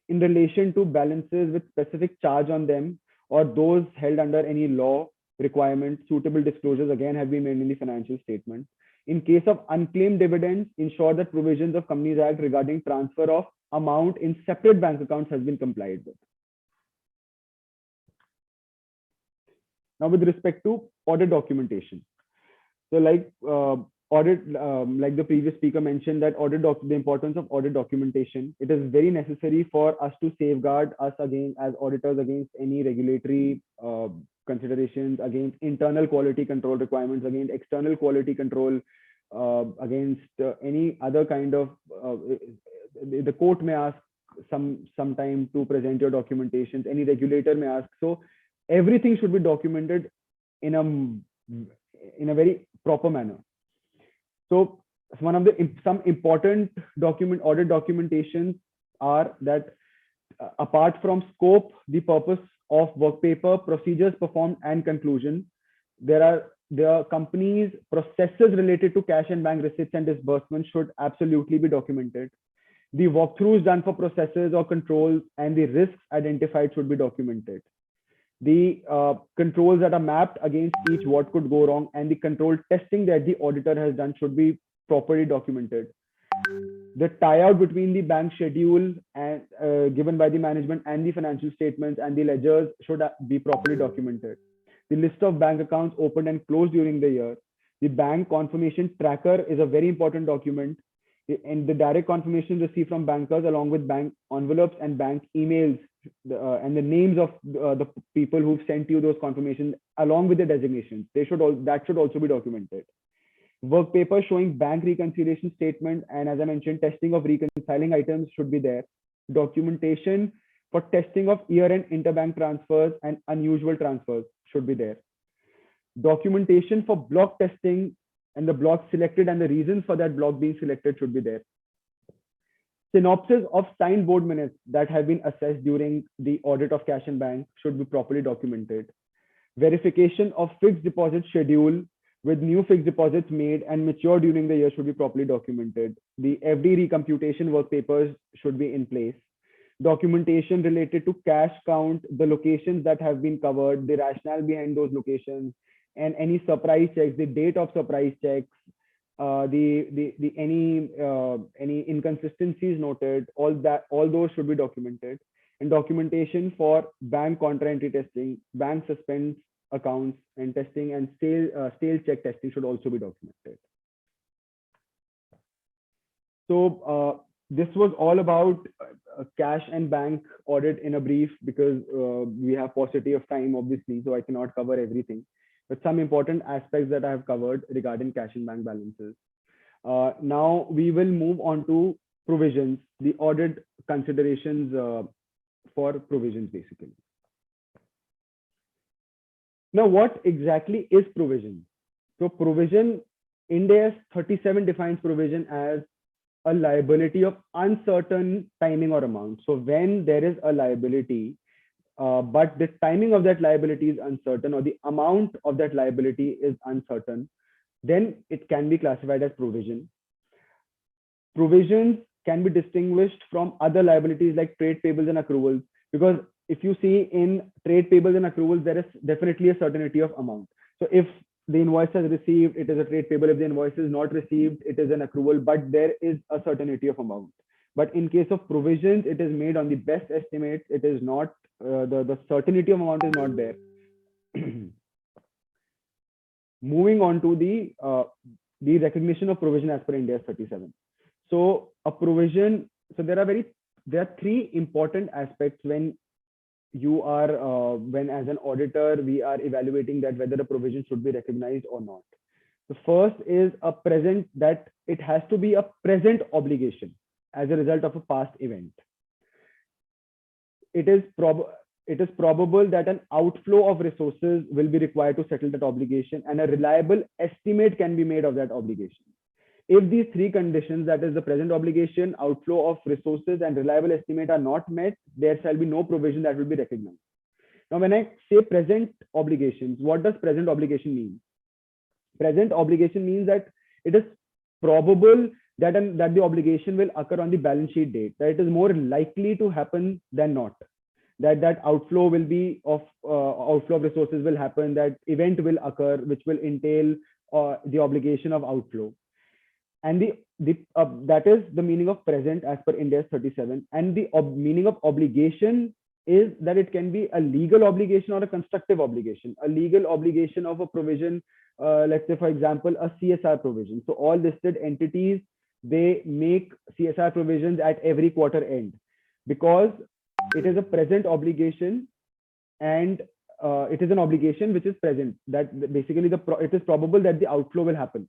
In relation to balances with specific charge on them or those held under any law requirement, suitable disclosures again have been made in the financial statement. In case of unclaimed dividends, ensure that provisions of Companies Act regarding transfer of amount in separate bank accounts has been complied with. Now, with respect to audit documentation. So like audit, like the previous speaker mentioned, that the importance of audit documentation. It is very necessary for us to safeguard us against, as auditors, against any regulatory considerations, against internal quality control requirements, against external quality control, against any other kind of, the court may ask sometime to present your documentations, any regulator may ask. So everything should be documented in a very proper manner. So one of some important audit documentations are that apart from scope, the purpose of work paper, procedures performed, and conclusion, there are companies' processes related to cash and bank receipts and disbursements should absolutely be documented. The walkthroughs done for processes or controls and the risks identified should be documented. The controls that are mapped against each what could go wrong, and the control testing that the auditor has done should be properly documented. The tie-out between the bank schedule and given by the management and the financial statements and the ledgers should be properly documented. The list of bank accounts opened and closed during the year. The bank confirmation tracker is a very important document, and the direct confirmation received from bankers along with bank envelopes and bank emails, and the names of the people who've sent you those confirmations along with the designations, that should also be documented. Work paper showing bank reconciliation statement, and as I mentioned, testing of reconciling items should be there. Documentation for testing of year-end interbank transfers and unusual transfers should be there. Documentation for block testing and the block selected and the reasons for that block being selected should be there. Synopsis of signed board minutes that have been assessed during the audit of cash and bank should be properly documented. Verification of fixed deposit schedule with new fixed deposits made and mature during the year should be properly documented. The FD recomputation work papers should be in place. Documentation related to cash count, the locations that have been covered, the rationale behind those locations, and any surprise checks, the date of surprise checks, any inconsistencies noted, all those should be documented. And documentation for bank contra entry testing, bank suspense accounts and testing, and stale check testing should also be documented. So this was all about cash and bank audit in a brief, because we have paucity of time, obviously, so I cannot cover everything. But some important aspects that I have covered regarding cash and bank balances. Now we will move on to provisions, the audit considerations for provisions, basically. Now, what exactly is provision? So provision, IND AS 37 defines provision as a liability of uncertain timing or amount. So when there is a liability, but the timing of that liability is uncertain, or the amount of that liability is uncertain, then it can be classified as provision. Provisions can be distinguished from other liabilities like trade payables and accruals, because if you see in trade payables and accruals, there is definitely a certainty of amount. So if the invoice is received, it is a trade payable. If the invoice is not received, it is an accrual, but there is a certainty of amount. But in case of provisions, it is made on the best estimates. It is not, the certainty of amount is not there. Moving on to the recognition of provision as per IND AS 37. So a provision, so there are three important aspects when you are, when as an auditor, we are evaluating that whether a provision should be recognized or not. The first is that it has to be a present obligation as a result of a past event. It is probable that an outflow of resources will be required to settle that obligation, and a reliable estimate can be made of that obligation. If these three conditions, that is the present obligation, outflow of resources, and reliable estimate are not met, there shall be no provision that will be recognized. Now, when I say present obligations, what does present obligation mean? Present obligation means that it is probable that the obligation will occur on the balance sheet date, that it is more likely to happen than not, that outflow will be outflow of resources will happen, that event will occur which will entail the obligation of outflow. And that is the meaning of present as per IND AS 37. And the meaning of obligation is that it can be a legal obligation or a constructive obligation. A legal obligation of a provision let's say, for example, a CSR provision. So all listed entities, they make CSR provisions at every quarter end because it is a present obligation, and it is an obligation which is present, that basically it is probable that the outflow will happen.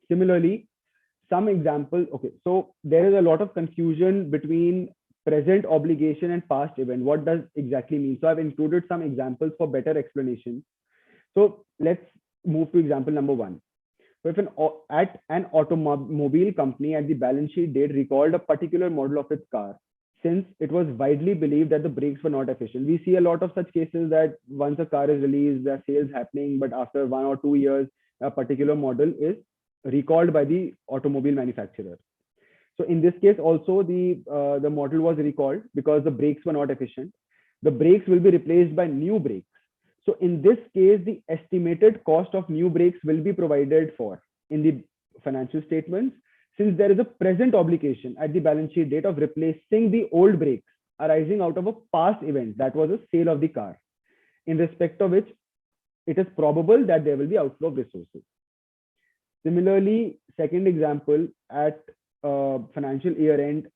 Similarly, some example, okay, so there is a lot of confusion between present obligation and past event. What does exactly mean? So I've included some examples for better explanation. So let's move to example number 1. So if an automobile company at the balance sheet date recalled a particular model of its car, since it was widely believed that the brakes were not efficient. We see a lot of such cases that once a car is released, there are sales happening, but after 1 or 2 years, a particular model is recalled by the automobile manufacturer. So in this case also, the model was recalled because the brakes were not efficient. The brakes will be replaced by new brakes. So in this case, the estimated cost of new brakes will be provided for in the financial statements, since there is a present obligation at the balance sheet date of replacing the old brakes arising out of a past event, that was a sale of the car, in respect of which it is probable that there will be outflow of resources. Similarly, second example, at financial year end,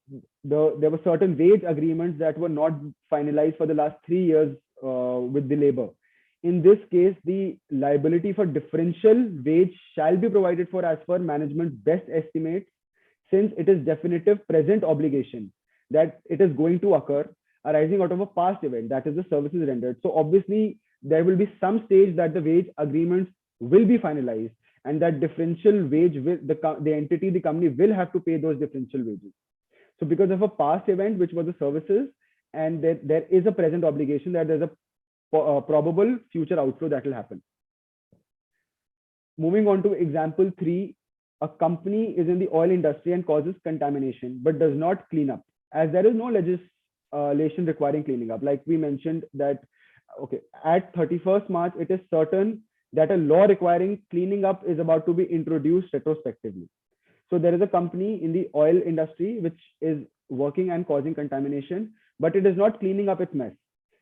there were certain wage agreements that were not finalized for the last 3 years with the labor. In this case, the liability for differential wage shall be provided for as per management's best estimates, since it is definitive present obligation that it is going to occur arising out of a past event, that is the services rendered. So obviously, there will be some stage that the wage agreements will be finalized, and that differential wage will the entity, the company will have to pay those differential wages. So because of a past event, which was the services, and there is a present obligation, that there's a probable future outflow that will happen. Moving on to example 3, a company is in the oil industry and causes contamination, but does not clean up, as there is no legislation requiring cleaning up. Like we mentioned that, okay, at 31st March, it is certain that a law requiring cleaning up is about to be introduced retrospectively. So there is a company in the oil industry which is working and causing contamination, but it is not cleaning up its mess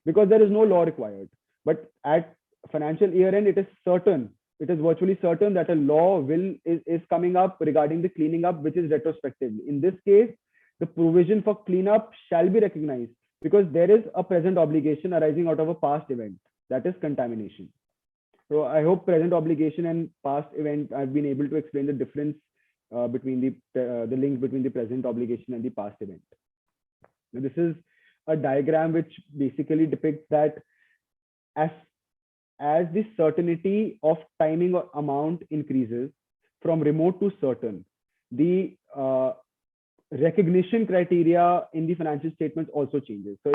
because there is no law required. But at financial year end, it is certain, it is virtually certain that a law is coming up regarding the cleaning up, which is retrospectively. In this case, the provision for cleanup shall be recognized because there is a present obligation arising out of a past event, that is contamination. So I hope present obligation and past event, I've been able to explain the difference between the link between the present obligation and the past event. Now, this is a diagram which basically depicts that as the certainty of timing or amount increases from remote to certain, the recognition criteria in the financial statements also changes. So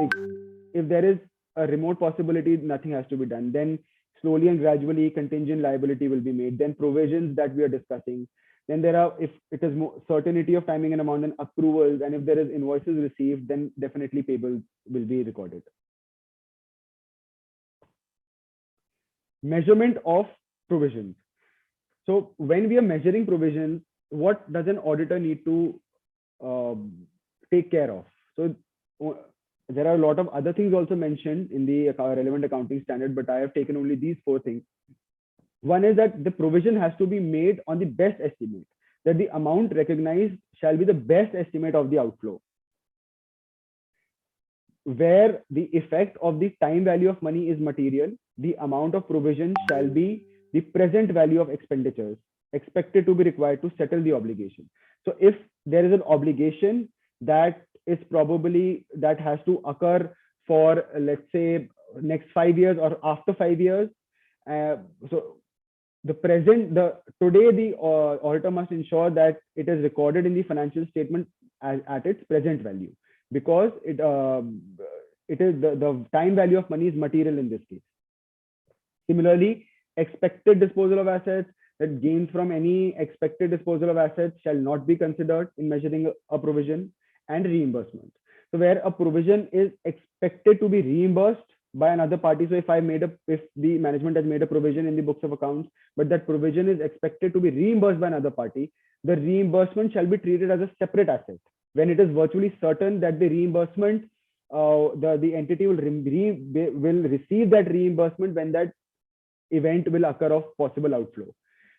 if there is a remote possibility, nothing has to be done. Then slowly and gradually contingent liability will be made. Then provisions that we are discussing. Then there are, if it is more certainty of timing and amount, and approvals, and if there is invoices received, then definitely payable will be recorded. Measurement of provisions. So when we are measuring provisions, what does an auditor need to take care of? So there are a lot of other things also mentioned in the relevant accounting standard, but I have taken only these 4 things. One is that the provision has to be made on the best estimate, that the amount recognized shall be the best estimate of the outflow, where the effect of the time value of money is material. The amount of provision shall be the present value of expenditures expected to be required to settle the obligation. So if there is an obligation that is probably that has to occur for, let's say, next 5 years or after 5 years, so today the auditor must ensure that it is recorded in the financial statement at its present value, because it is the time value of money is material in this case. Similarly, expected disposal of assets, that gains from any expected disposal of assets shall not be considered in measuring a provision, and reimbursement. So where a provision is expected to be reimbursed by another party. So if the management has made a provision in the books of accounts, but that provision is expected to be reimbursed by another party, the reimbursement shall be treated as a separate asset when it is virtually certain that the reimbursement the entity will receive that reimbursement when that event will occur of possible outflow.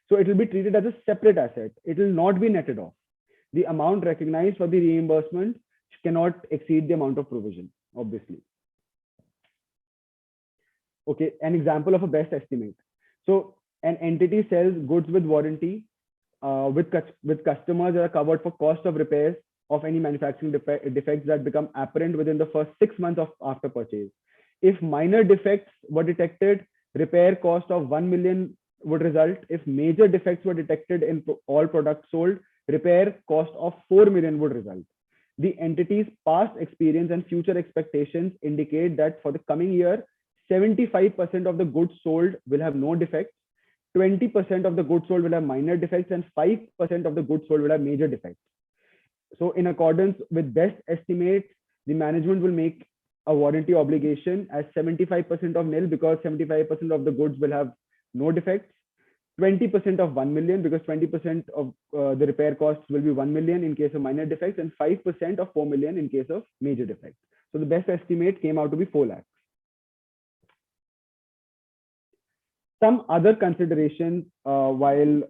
So it will be treated as a separate asset. It will not be netted off. The amount recognized for the reimbursement cannot exceed the amount of provision, obviously. Okay, an example of a best estimate. So an entity sells goods with warranty with customers that are covered for cost of repairs of any manufacturing defects that become apparent within the first 6 months after purchase. If minor defects were detected, repair cost of 1 million would result. If major defects were detected in all products sold, repair cost of 4 million would result. The entity's past experience and future expectations indicate that for the coming year, 75% of the goods sold will have no defects, 20% of the goods sold will have minor defects, and 5% of the goods sold will have major defects. So in accordance with best estimates, the management will make a warranty obligation as 75% of nil, because 75% of the goods will have no defects, 20% of 1 million, because 20% of the repair costs will be 1 million in case of minor defects, and 5% of 4 million in case of major defects. So the best estimate came out to be 4 lakhs. Some other considerations during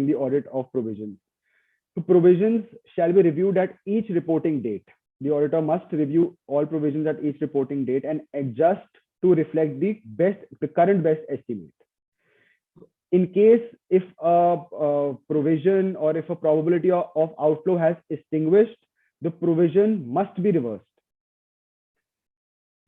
the audit of provisions. So provisions shall be reviewed at each reporting date. The auditor must review all provisions at each reporting date and adjust to reflect the current best estimate. In case if a provision or if a probability of outflow has extinguished, the provision must be reversed.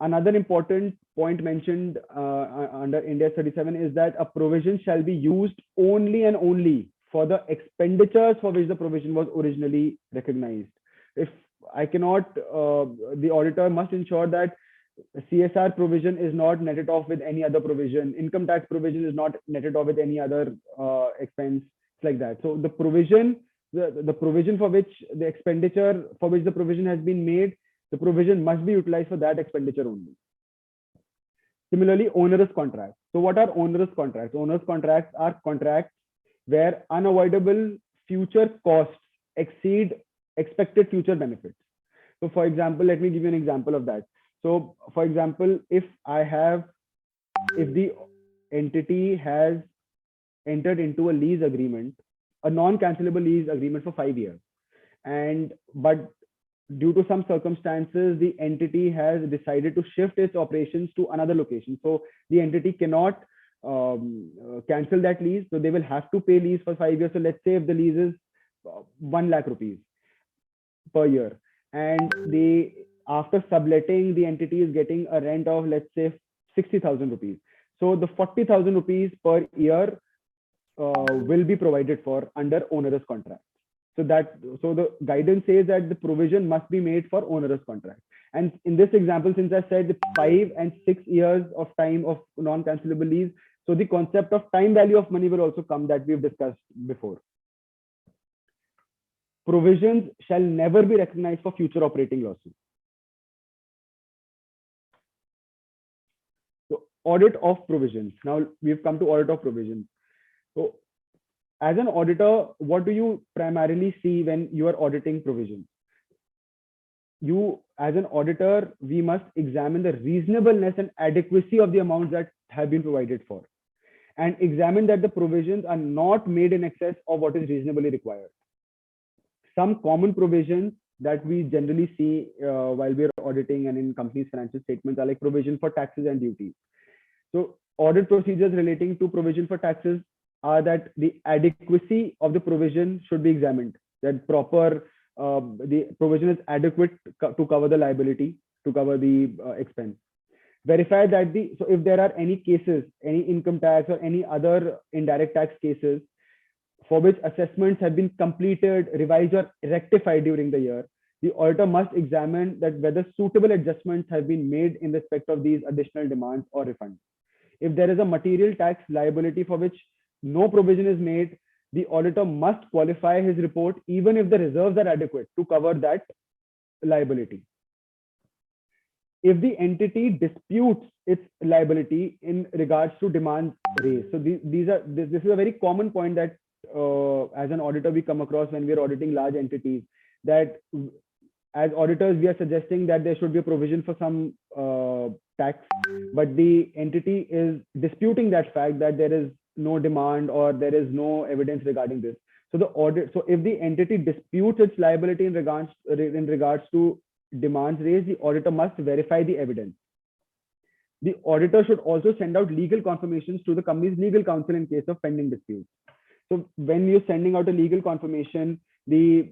Another important point mentioned under IND AS 37 is that a provision shall be used only and only for the expenditures for which the provision was originally recognized. If I cannot, the auditor must ensure that CSR provision is not netted off with any other provision. Income tax provision is not netted off with any other expense, like that. So the provision, the provision for which the expenditure for which the provision has been made, the provision must be utilized for that expenditure only. Similarly, onerous contracts. So what are onerous contracts? Onerous contracts are contracts where unavoidable future costs exceed expected future benefits. So for example, let me give you an example of that. So for example, if the entity has entered into a lease agreement, a non-cancelable lease agreement for 5 years, but due to some circumstances, the entity has decided to shift its operations to another location. So the entity cannot cancel that lease. So they will have to pay lease for 5 years. So let's say if the lease is 1 lakh rupees per year, and after subletting, the entity is getting a rent of, let's say, 60,000 rupees. So the 40,000 rupees per year will be provided for under onerous contract. So the guidance says that the provision must be made for onerous contract. And in this example, since I said the 5 and 6 years of time of non-cancelable lease, so the concept of time value of money will also come, that we've discussed before. Provisions shall never be recognized for future operating losses. So audit of provisions. Now we've come to audit of provisions. So as an auditor, what do you primarily see when you are auditing provisions? You, as an auditor, we must examine the reasonableness and adequacy of the amounts that have been provided for, and examine that the provisions are not made in excess of what is reasonably required. Some common provisions that we generally see while we are auditing and in companies' financial statements are like provision for taxes and duties. So audit procedures relating to provision for taxes are that the adequacy of the provision should be examined, that the provision is adequate to cover the liability, to cover the expense. Verify that so if there are any cases, any income tax or any other indirect tax cases for which assessments have been completed, revised or rectified during the year, the auditor must examine that whether suitable adjustments have been made in respect of these additional demands or refunds. If there is a material tax liability for which no provision is made, the auditor must qualify his report even if the reserves are adequate to cover that liability. If the entity disputes its liability in regards to demands raised. So this is a very common point that as an auditor we come across when we are auditing large entities, that as auditors, we are suggesting that there should be a provision for some tax, but the entity is disputing that fact that there is no demand or there is no evidence regarding this. So if the entity disputes its liability in regards to demands raised, the auditor must verify the evidence. The auditor should also send out legal confirmations to the company's legal counsel in case of pending disputes. So when you're sending out a legal confirmation, the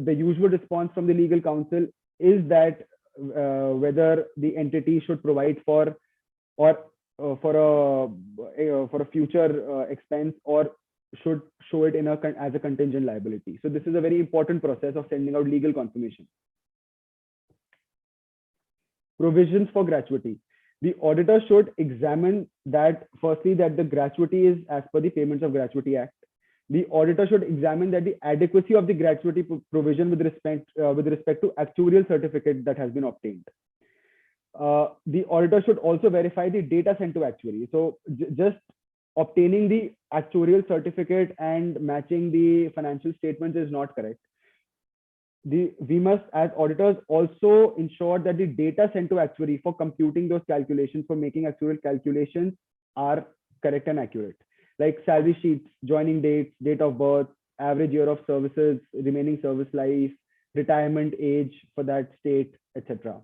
usual response from the legal counsel is that whether the entity should provide for a future expense or should show it as a contingent liability. So this is a very important process of sending out legal confirmation. Provisions for gratuity. The auditor should examine that, firstly, that the gratuity is as per the Payments of Gratuity Act. The auditor should examine that the adequacy of the gratuity provision with respect to actuarial certificate that has been obtained. The auditor should also verify the data sent to actuary. So just obtaining the actuarial certificate and matching the financial statements is not correct. We must, as auditors, also ensure that the data sent to actuary for computing those calculations, for making actuarial calculations, are correct and accurate. Like salary sheets, joining dates, date of birth, average year of services, remaining service life, retirement age for that state, etc.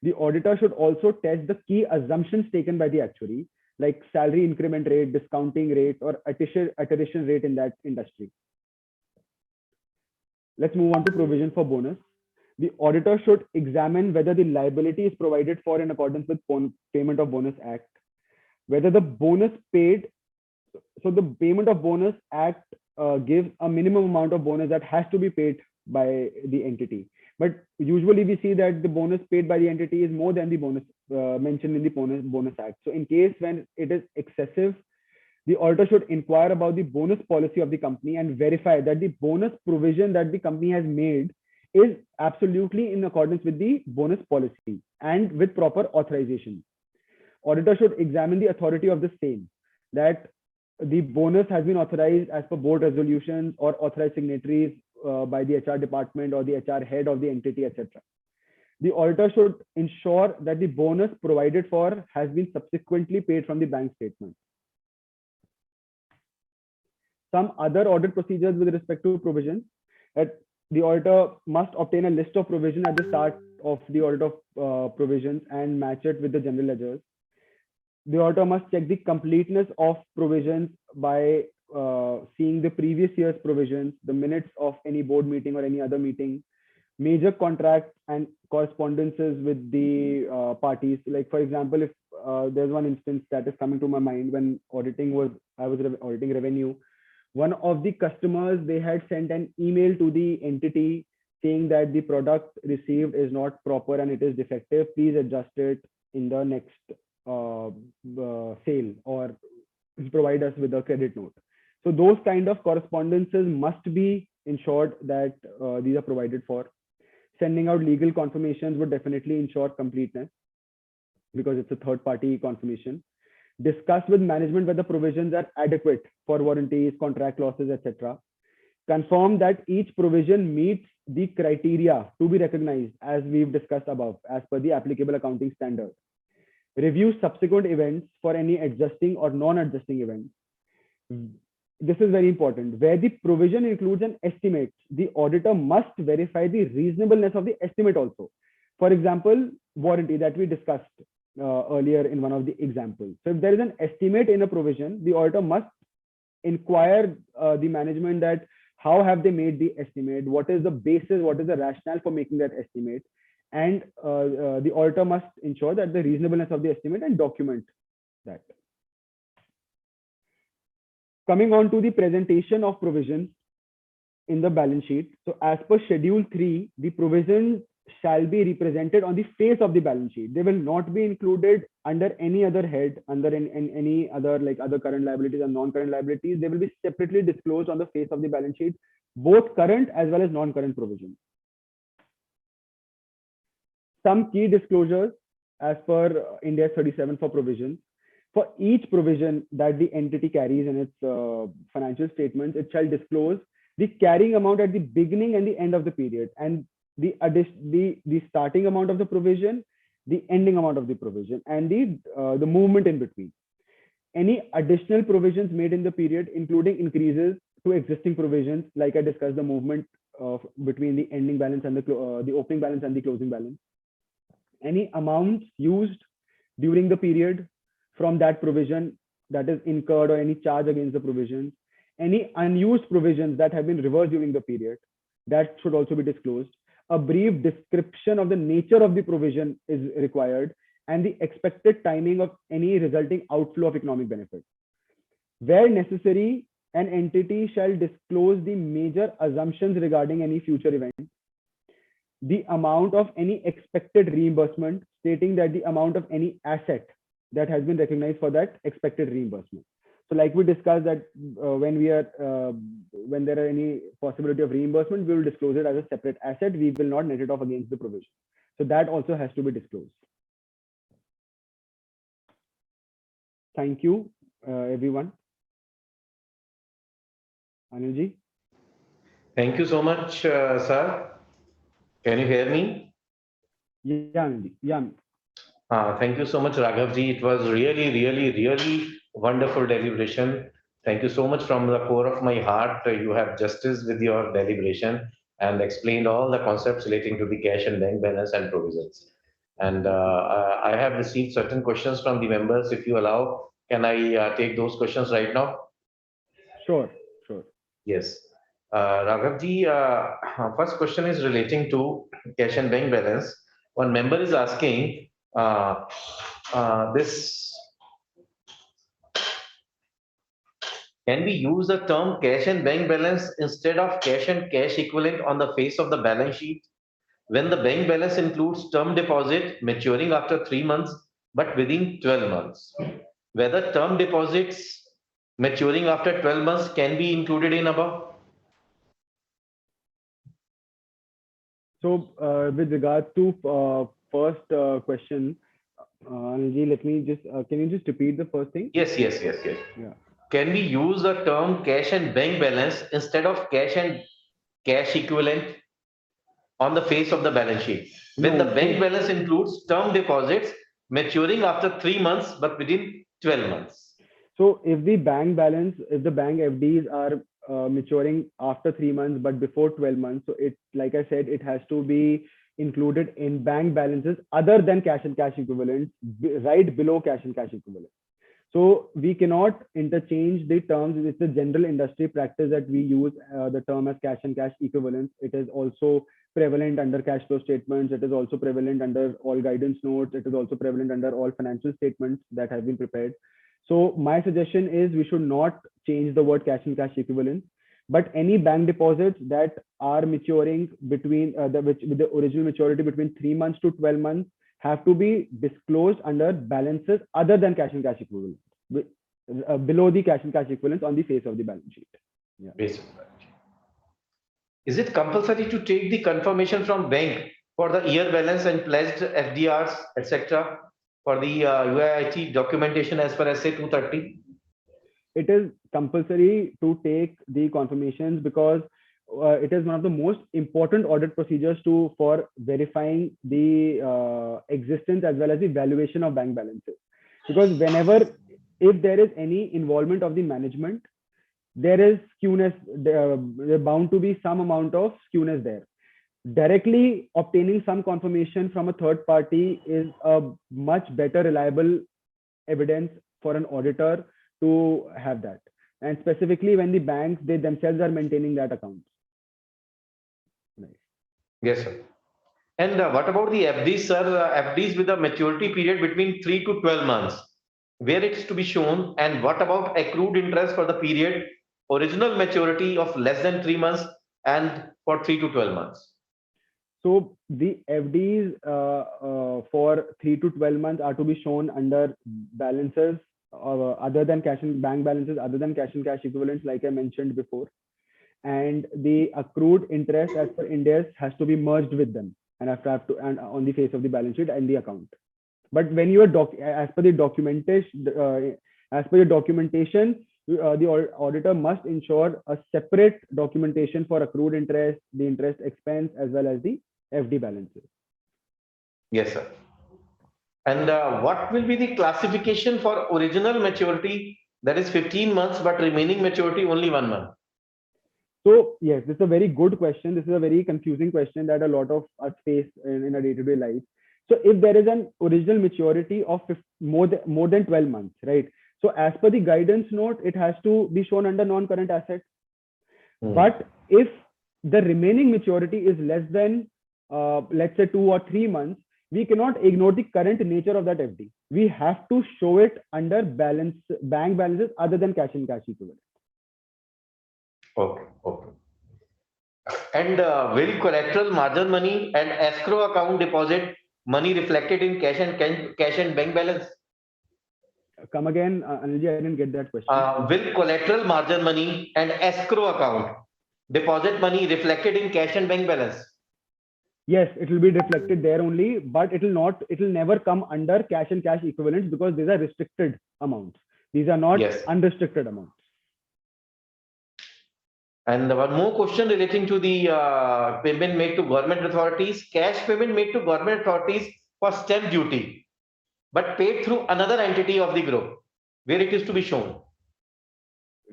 The auditor should also test the key assumptions taken by the actuary, like salary increment rate, discounting rate, or attrition rate in that industry. Let's move on to provision for bonus. The auditor should examine whether the liability is provided for in accordance with Payment of Bonus Act, whether the bonus paid. So the Payment of Bonus Act gives a minimum amount of bonus that has to be paid by the entity. But usually we see that the bonus paid by the entity is more than the bonus mentioned in the bonus Act. So in case when it is excessive, the auditor should inquire about the bonus policy of the company and verify that the bonus provision that the company has made is absolutely in accordance with the bonus policy and with proper authorization. Auditor should examine the authority of the same, that the bonus has been authorized as per board resolutions or authorized signatories by the HR department or the HR head of the entity, etc. The auditor should ensure that the bonus provided for has been subsequently paid from the bank statement. Some other audit procedures with respect to provisions, that the auditor must obtain a list of provisions at the start of the audit of provisions and match it with the general ledgers. The auditor must check the completeness of provisions by seeing the previous year's provisions, the minutes of any board meeting or any other meeting, major contracts and correspondences with the parties. Like for example, if there's one instance that is coming to my mind when I was auditing revenue. One of the customers, they had sent an email to the entity saying that the product received is not proper and it is defective. Please adjust it in the next sale or provide us with a credit note. So those kind of correspondences must be ensured that these are provided for. Sending out legal confirmations would definitely ensure completeness because it's a third party confirmation. Discuss with management whether provisions are adequate for warranties, contract clauses, etc. Confirm that each provision meets the criteria to be recognized as we've discussed above, as per the applicable accounting standard. Review subsequent events for any adjusting or non-adjusting events. This is very important. Where the provision includes an estimate, the auditor must verify the reasonableness of the estimate also. For example, warranty that we discussed earlier in one of the examples. So if there is an estimate in a provision, the auditor must inquire the management that how have they made the estimate, what is the basis, what is the rationale for making that estimate, and the auditor must ensure that the reasonableness of the estimate and document that. Coming on to the presentation of provisions in the balance sheet. So as per Schedule 3, the provisions shall be represented on the face of the balance sheet. They will not be included under any other head, under any other like other current liabilities and non-current liabilities. They will be separately disclosed on the face of the balance sheet, both current as well as non-current provisions. Some key disclosures as per IND AS 37 for provisions. For each provision that the entity carries in its financial statements, it shall disclose the carrying amount at the beginning and the end of the period. And the starting amount of the provision, the ending amount of the provision, and the movement in between. Any additional provisions made in the period, including increases to existing provisions, like I discussed, the movement between the ending balance and the opening balance and the closing balance. Any amounts used during the period from that provision that is incurred, or any charge against the provisions. Any unused provisions that have been reversed during the period, that should also be disclosed. A brief description of the nature of the provision is required, and the expected timing of any resulting outflow of economic benefit. Where necessary, an entity shall disclose the major assumptions regarding any future event, the amount of any expected reimbursement, stating that the amount of any asset that has been recognized for that expected reimbursement. So like we discussed that when there are any possibility of reimbursement, we will disclose it as a separate asset. We will not net it off against the provision. So that also has to be disclosed. Thank you, everyone. Anilji. Thank you so much, sir. Can you hear me? Yeah, Anilji. Yeah. Thank you so much, Raghavji. It was really wonderful deliberation. Thank you so much from the core of my heart. You have justice with your deliberation and explained all the concepts relating to the cash and bank balance and provisions. And I have received certain questions from the members. If you allow, can I take those questions right now? Sure. Yes. Raghavji, first question is relating to cash and bank balance. One member is asking, this can we use the term cash and bank balance instead of cash and cash equivalent on the face of the balance sheet when the bank balance includes term deposit maturing after 3 months but within 12 months? Whether term deposits maturing after 12 months can be included in above? So with regards to first question, Anilji, let me just, can you just repeat the first thing? Yes. Yeah. Can we use the term cash and bank balance instead of cash and cash equivalent on the face of the balance sheet when the bank balance includes term deposits maturing after 3 months but within 12 months? So if the bank balance, if the bank FDs are maturing after 3 months but before 12 months, so it, like I said, it has to be included in bank balances other than cash and cash equivalents, right below cash and cash equivalents. So we cannot interchange the terms. It's a general industry practice that we use the term as cash and cash equivalents. It is also prevalent under cash flow statements. It is also prevalent under all guidance notes. It is also prevalent under all financial statements that have been prepared. So my suggestion is we should not change the word cash and cash equivalents, but any bank deposits that are maturing between with the original maturity between 3 months to 12 months have to be disclosed under balances other than cash and cash equivalents, below the cash and cash equivalents on the face of the balance sheet. Yeah. Is it compulsory to take the confirmation from bank for the year balance and pledged FDRs, etc., for the UIT documentation as per SA 230? It is compulsory to take the confirmations because it is one of the most important audit procedures for verifying the existence as well as the valuation of bank balances. Because if there is any involvement of the management, there is skewness, there bound to be some amount of skewness there. Directly obtaining some confirmation from a third party is a much better reliable evidence for an auditor to have that. And specifically when the banks, they themselves are maintaining that account. Nice. Yes, sir. And what about the FDs, sir? FDs with a maturity period between 3 to 12 months, where it's to be shown? And what about accrued interest for the period original maturity of less than 3 months and for 3 to 12 months? So the FDs for 3 to 12 months are to be shown under balances other than cash and bank balances, other than cash and cash equivalents, like I mentioned before. And the accrued interest as per IND AS has to be merged with them and and on the face of the balance sheet and the account. But when you are as per the documentation, the auditor must ensure a separate documentation for accrued interest, the interest expense, as well as the FD balances. Yes, sir. And what will be the classification for original maturity, that is 15 months, but remaining maturity only 1 month? So yes, this is a very good question. This is a very confusing question that a lot of us face in a day-to-day life. So if there is an original maturity of more than 12 months, right? So as per the guidance note, it has to be shown under non-current assets. But if the remaining maturity is less than, let's say 2 or 3 months, we cannot ignore the current nature of that FD. We have to show it under bank balances other than cash and cash equivalent. Okay, okay. And will collateral margin money and escrow account deposit money reflected in cash and bank balance? Come again, Anilji, I didn't get that question. Will collateral margin money and escrow account deposit money reflected in cash and bank balance? Yes, it will be reflected there only, but it will never come under cash and cash equivalents because these are restricted amounts. These are not unrestricted amounts. And one more question relating to the payment made to government authorities. Cash payment made to government authorities for stamp duty, but paid through another entity of the group, where it is to be shown.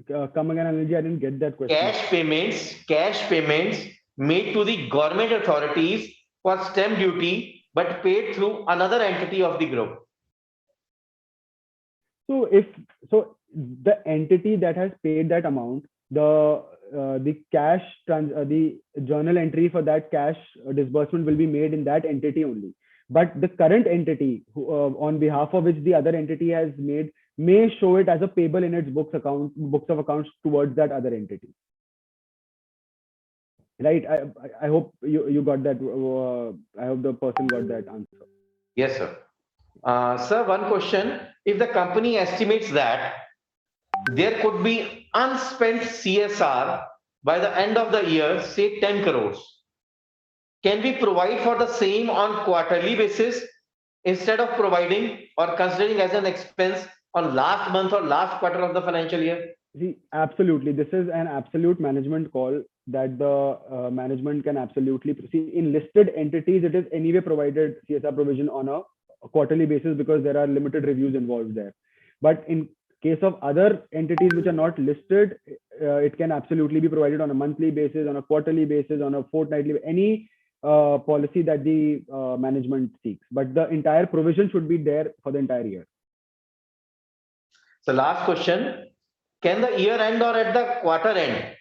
Come again, Anilji, I didn't get that question. Cash payments made to the government authorities for stamp duty, but paid through another entity of the group. So the entity that has paid that amount, the journal entry for that cash disbursement will be made in that entity only. But the current entity on behalf of which the other entity has made may show it as a payable in its books of accounts towards that other entity. Right? I hope you got that. I hope the person got that answer. Yes, sir. Sir, one question. If the company estimates that there could be unspent CSR by the end of the year, say 10 crores, can we provide for the same on quarterly basis instead of providing or considering as an expense on last month or last quarter of the financial year? See, absolutely. This is an absolute management call that the management can absolutely see. In listed entities, it is anyway provided CSR provision on a quarterly basis because there are limited reviews involved there. But in case of other entities which are not listed, it can absolutely be provided on a monthly basis, on a quarterly basis, on a fortnightly, any policy that the management seeks. But the entire provision should be there for the entire year. So last question, can the year end or at the quarter end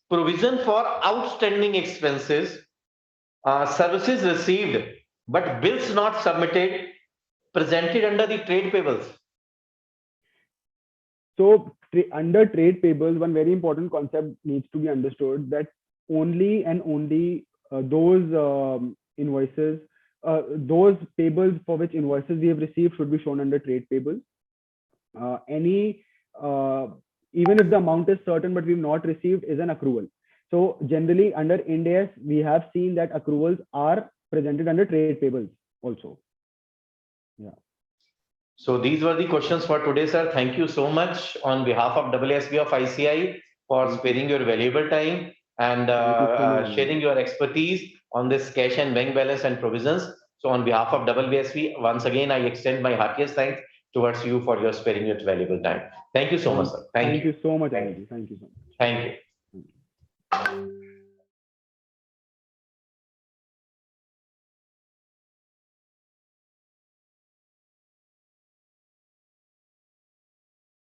provision for outstanding expenses, services received but bills not submitted, presented under the trade payables? So under trade payables, one very important concept needs to be understood, that only and only those invoices, those payables for which invoices we have received should be shown under trade payables. Even if the amount is certain but we've not received, is an accrual. So generally under IND AS, we have seen that accruals are presented under trade payables also. Yeah. So these were the questions for today, sir. Thank you so much on behalf of AASB of ICI for sparing your valuable time and sharing your expertise on this cash and bank balance and provisions. So on behalf of AASB, once again, I extend my heartiest thanks towards you for your sparing your valuable time. Thank you so much, sir. Thank you so much, Anilji. Thank you so much. Thank you.